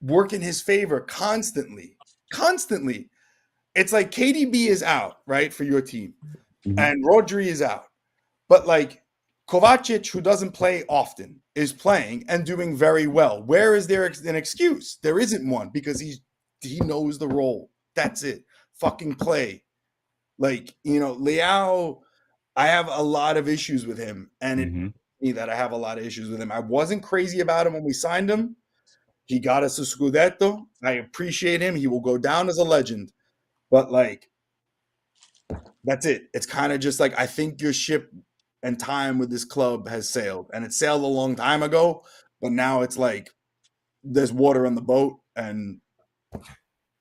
work in his favor constantly. Constantly. It's like KDB is out, right, for your team. Mm-hmm. And Rodri is out. But like Kovacic, who doesn't play often, is playing and doing very well. Where is there an excuse? There isn't one because he knows the role. That's it. Fucking play. Like, Leao, I have a lot of issues with him, and I have a lot of issues with him. I wasn't crazy about him when we signed him. He got us a Scudetto. I appreciate him. He will go down as a legend. But like, that's it. It's kind of just like, I think your ship and time with this club has sailed, and it sailed a long time ago. But now it's like there's water on the boat and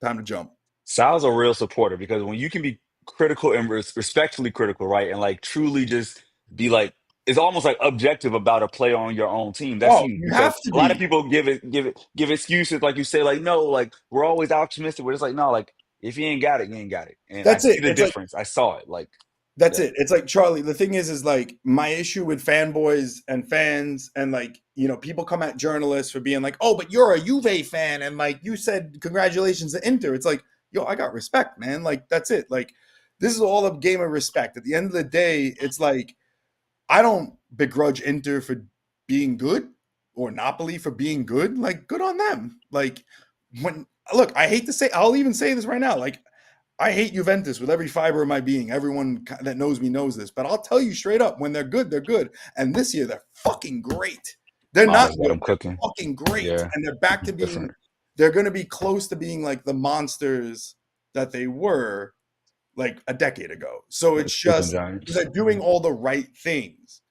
time to jump.
Sal's a real supporter because when you can be critical and respectfully critical, right, and like truly just be like, it's almost like objective about a player on your own team. That's
you have to.
A lot of people give excuses, like you say, like, no, like we're always optimistic. We're just like, no, like if you ain't got it, you ain't got it. And
that's
I see the difference. Like, I saw it. Like,
that's it. It's like, Charlie, the thing is like my issue with fanboys and fans and like, people come at journalists for being like, oh, but you're a Juve fan and like you said congratulations to Inter. It's like, yo, I got respect, man. Like, that's it. Like, this is all a game of respect. At the end of the day, it's like, I don't begrudge Inter for being good or Napoli for being good. Like, good on them. Like, I hate to say, I'll even say this right now. Like, I hate Juventus with every fiber of my being. Everyone that knows me knows this. But I'll tell you straight up, when they're good, they're good. And this year, they're fucking great. They're not good. They're fucking great. Yeah. And they're back to being, they're going to be close to being like the monsters that they were like a decade ago. So it's just they're doing all the right things.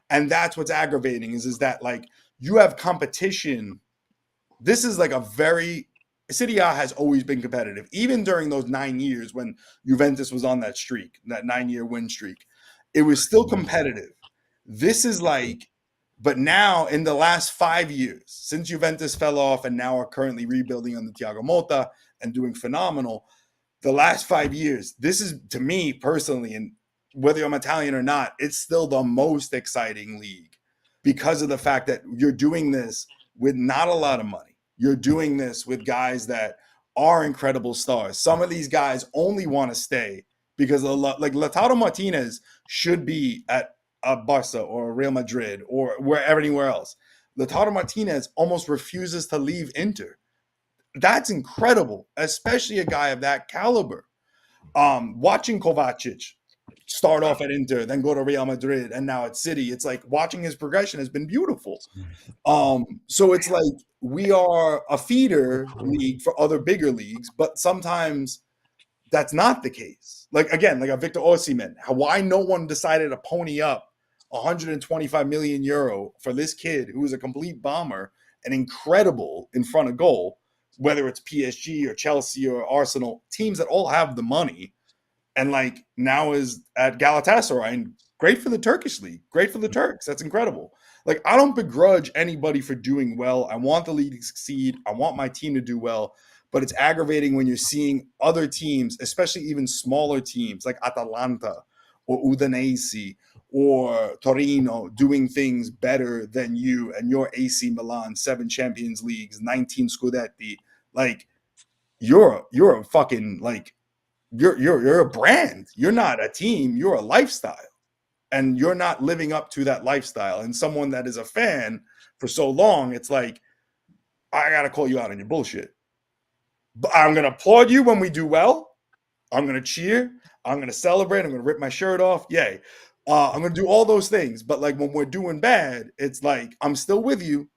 And that's what's aggravating is that like you have competition. This is like Serie A has always been competitive, even during those 9 years when Juventus was on that streak, that 9-year win streak. It was still competitive. This is like, but now in the last 5 years, since Juventus fell off and now are currently rebuilding under Thiago Motta and doing phenomenal, the last 5 years, this is, to me personally, and whether I'm Italian or not, it's still the most exciting league because of the fact that you're doing this with not a lot of money. You're doing this with guys that are incredible stars. Some of these guys only want to stay because of like Lautaro Martinez should be at a Barca or Real Madrid or anywhere else. Lautaro Martinez almost refuses to leave Inter. That's incredible, especially a guy of that caliber. Watching Kovacic start off at Inter, then go to Real Madrid, and now at City, it's like watching his progression has been beautiful. So it's like we are a feeder league for other bigger leagues, but sometimes that's not the case. Like, again, like a Victor Osimhen, why no one decided to pony up 125 million euro for this kid who is a complete bomber and incredible in front of goal, whether it's PSG or Chelsea or Arsenal, teams that all have the money, and like now is at Galatasaray, and great for the Turkish league, great for the Turks. That's incredible. Like, I don't begrudge anybody for doing well. I want the league to succeed. I want my team to do well, but it's aggravating when you're seeing other teams, especially even smaller teams like Atalanta or Udinese or Torino, doing things better than you and your AC Milan, 7 Champions Leagues, 19 Scudetti. Like, you're a fucking like you're a brand. You're not a team. You're a lifestyle, and you're not living up to that lifestyle. And someone that is a fan for so long, it's like, I gotta call you out on your bullshit. But I'm gonna applaud you when we do well. I'm gonna cheer. I'm gonna celebrate. I'm gonna rip my shirt off. Yay! I'm gonna do all those things. But like when we're doing bad, it's like I'm still with you,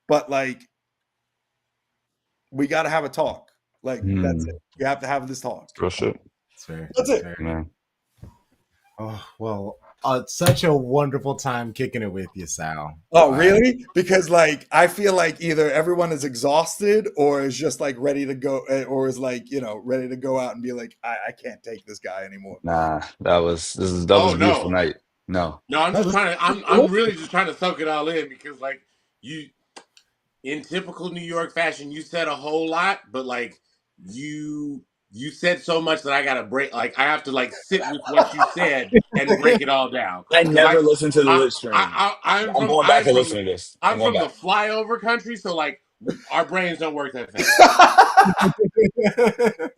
but like we gotta have a talk. Like that's it. You have to have this talk.
Real shit.
That's it.
Man.
Oh, well, such a wonderful time kicking it with you, Sal.
Oh, really? Because like I feel like either everyone is exhausted or is just like ready to go, or is like, you know, ready to go out and be like, I can't take this guy anymore.
Nah, that was a beautiful night. No,
I'm just trying to. I'm really just trying to soak it all in because like you, in typical New York fashion, you said a whole lot, but like you said so much that I gotta break. Like I have to like sit with what you said and break it all down.
I never listened to the lit stream.
I'm
going back and listening to this.
I'm from the flyover country, so like our brains don't work that fast.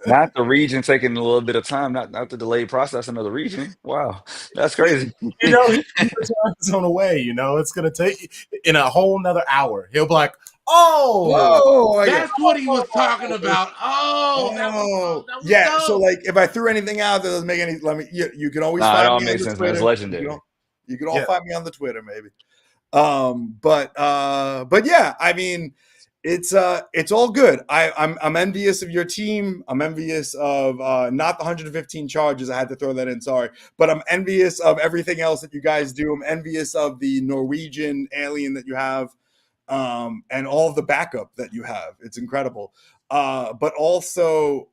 Not the region taking a little bit of time, not the delayed processing of the region. Wow, that's crazy.
You know, he's time zone away. You know, it's gonna take in a whole nother hour. He'll be like, "Oh,
that's what he was talking about." That was
yeah.
dope.
So like, if I threw anything out that doesn't make any, let me. You can always find me on the Twitter.
It's legendary.
You can all find me on the Twitter, maybe. But yeah, I mean, it's all good. I'm envious of your team. I'm envious of not the 115 charges. I had to throw that in. Sorry, but I'm envious of everything else that you guys do. I'm envious of the Norwegian alien that you have, and all of the backup that you have. It's incredible. But also,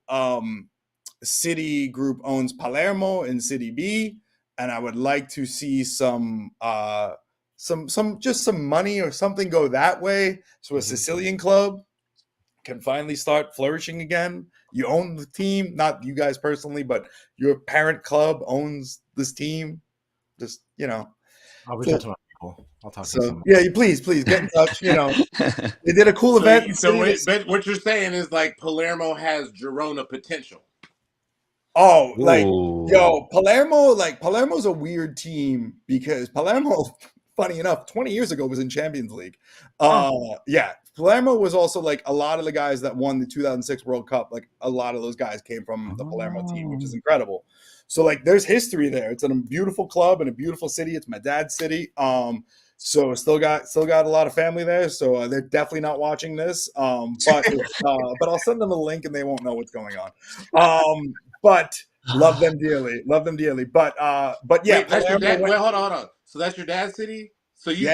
City Group owns Palermo in City B, and I would like to see some money or something go that way, so a Sicilian club can finally start flourishing again. You own the team, not you guys personally, but your parent club owns this team. Just, you know,
I'll reach out to my people. I'll talk to them.
Yeah, you please get in touch. You know, they did a cool event.
So what you're saying is like Palermo has Girona potential.
Oh, like, yo, Palermo's a weird team because Palermo, funny enough, 20 years ago was in Champions League. Yeah, Palermo was also like a lot of the guys that won the 2006 World Cup. Like a lot of those guys came from the Palermo team, which is incredible. So like, there's history there. It's a beautiful club and a beautiful city. It's my dad's city. So still got a lot of family there. So they're definitely not watching this. But I'll send them a link and they won't know what's going on. But love them dearly. But yeah.
Wait, that's your dad. Wait, hold on. So that's your dad's city. So you,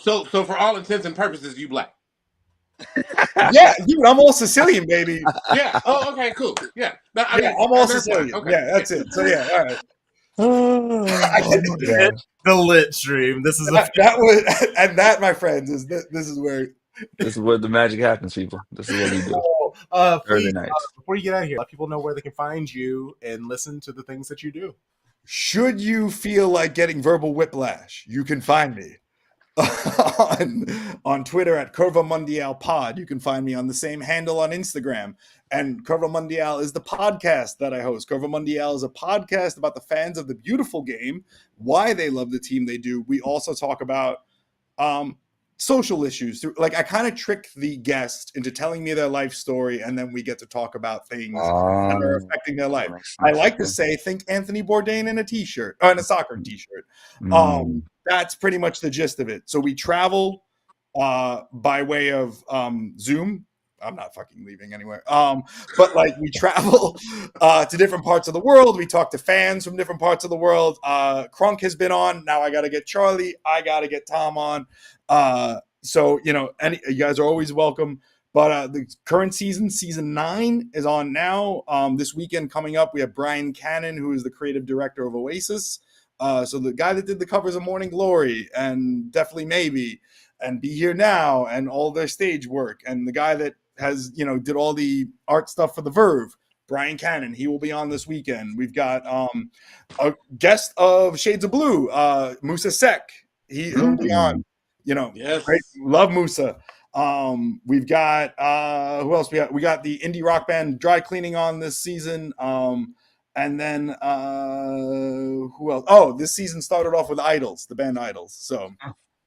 so for all intents and purposes, you black.
Yeah, dude, I'm all Sicilian, baby.
Yeah. Oh, okay, cool. Yeah.
I'm all Sicilian. Okay. Yeah, that's it. So yeah, all right.
The lit stream. This is
that, my friends, is this is where
the magic happens, people. This is what we do.
Please, before you get out of here, let people know where they can find you and listen to the things that you do.
Should you feel like getting verbal whiplash, you can find me on Twitter at Curvial Mudial Pod. You can find me on the same handle on Instagram. And Curvial Mudial is the podcast that I host. Curvial Mudial is a podcast about the fans of the beautiful game, why they love the team they do. We also talk about social issues. Like, I kind of trick the guest into telling me their life story, and then we get to talk about things that are affecting their life. I like to say, think Anthony Bourdain in a t-shirt, or in a soccer t-shirt. That's pretty much the gist of it. So we travel by way of Zoom. I'm not fucking leaving anywhere. But like, we travel to different parts of the world. We talk to fans from different parts of the world. Crunk has been on. Now I got to get Charlie. I got to get Tom on. So, you know, you guys are always welcome. But the current season 9 is on now. This weekend coming up, we have Brian Cannon, who is the creative director of Oasis. So the guy that did the covers of Morning Glory and Definitely Maybe and Be Here Now and all their stage work, and the guy that has, you know, did all the art stuff for The Verve, Brian Cannon. He will be on this weekend. We've got a guest of Shades of Blue, Musa Sek. He'll be on. You know,
yes.
Great. Love Musa. We've got who else? We got the indie rock band Dry Cleaning on this season. And then who else? Oh, this season started off with Idols, the band Idols. So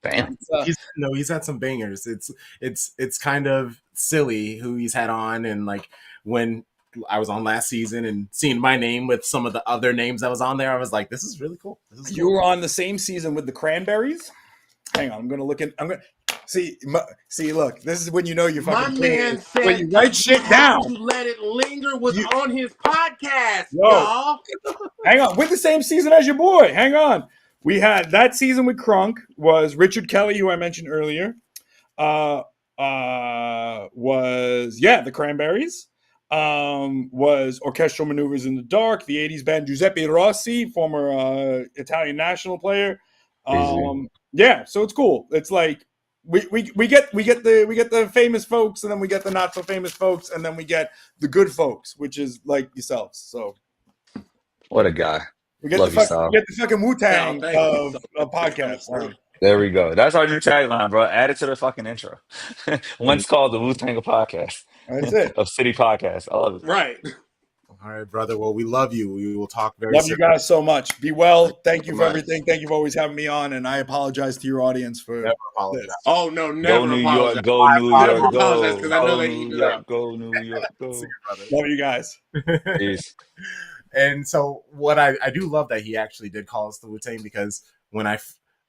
damn,
he's had some bangers. It's kind of silly who he's had on, and like when I was on last season and seeing my name with some of the other names that was on there, I was like, this is really cool.
You were on the same season with the Cranberries. Hang on, I'm gonna look at. I'm gonna see. Look, this is when you know you're fucking.
My man said
when you write shit down.
To let it linger was on his podcast, y'all.
Hang on, with the same season as your boy. Hang on. We had that season with Crunk was Richard Kelly, who I mentioned earlier. Was the Cranberries. Was Orchestral Maneuvers in the Dark, the 80s band Giuseppe Rossi, former Italian national player. So it's cool. It's like we get the famous folks, and then we get the not so famous folks, and then we get the good folks, which is like yourselves. So
what a guy.
We get the fucking Wu-Tang of podcasts.
There we go. That's our new tagline, bro. Add it to the fucking intro. One's called the Wu-Tang Podcast.
That's it.
Of City Podcast. I love it.
Right.
All right, brother. Well, we love you. We will talk very soon.
Love you guys so much. Be well. Thank you for everything. Thank you for always having me on. And I apologize to your audience for
never apologize.
This.
Oh, no, never
go New
apologize.
York, go New York, go.
Because I know they eat it up.
Go New York, go.
Love you guys.
Peace.
And so what I do love that he actually did call us the Wu-Tang, because when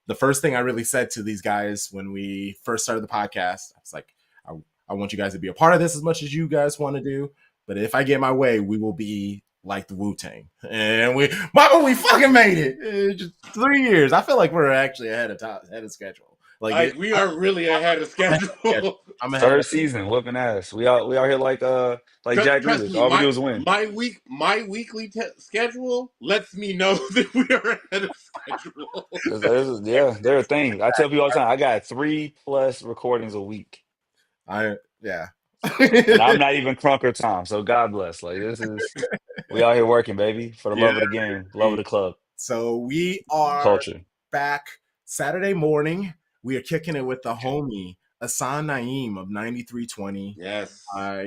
the first thing I really said to these guys when we first started the podcast, I was like, I want you guys to be a part of this as much as you guys want to do. But if I get my way, we will be like the Wu-Tang. And we fucking made it. Just 3 years. I feel like we're actually ahead of schedule.
We are really ahead of schedule.
I'm ahead.
Third season, whooping ass. We out here like Jack Grealish. All we do is win.
My weekly schedule lets me know that we are ahead of schedule.
They're a thing. I tell people all the time, I got 3+ recordings a week.
And
I'm not even Crunk or Tom, so God bless. Like, we out here working, baby, for the love of the game, love of the club.
So we are
culture
back Saturday morning. We are kicking it with the homie Asan Naeem of 9320.
Yes.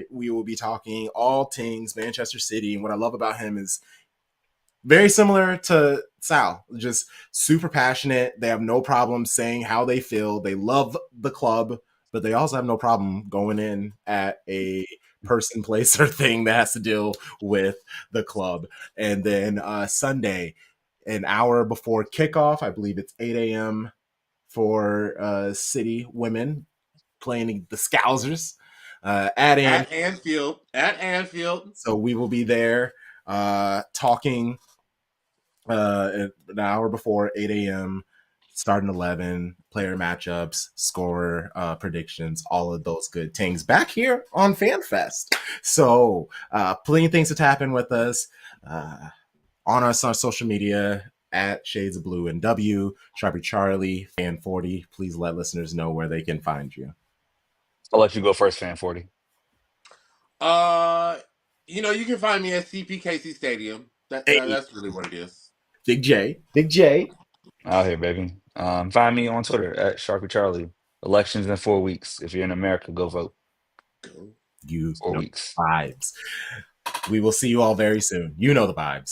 We will be talking all things Manchester City, and what I love about him is very similar to Sal, just super passionate. They have no problem saying how they feel. They love the club, but they also have no problem going in at a person, place, or thing that has to deal with the club. And then Sunday, an hour before kickoff, I believe it's 8 a.m. for City women playing the Scousers at
Anfield.
So we will be there talking an hour before 8 a.m., starting 11, player matchups, score predictions, all of those good things back here on FanFest. So plenty of things to tap in with us on our social media at Shades of Blue and W, Sharpie Charlie, Fan 40. Please let listeners know where they can find you.
I'll let you go first, Fan 40.
You can find me at CPKC Stadium. That's really what it is.
Big J.
Out here, baby. Find me on Twitter at Sharpie Charlie. Elections in 4 weeks. If you're in America, go vote.
You
4 weeks.
Vibes. We will see you all very soon. You know the vibes.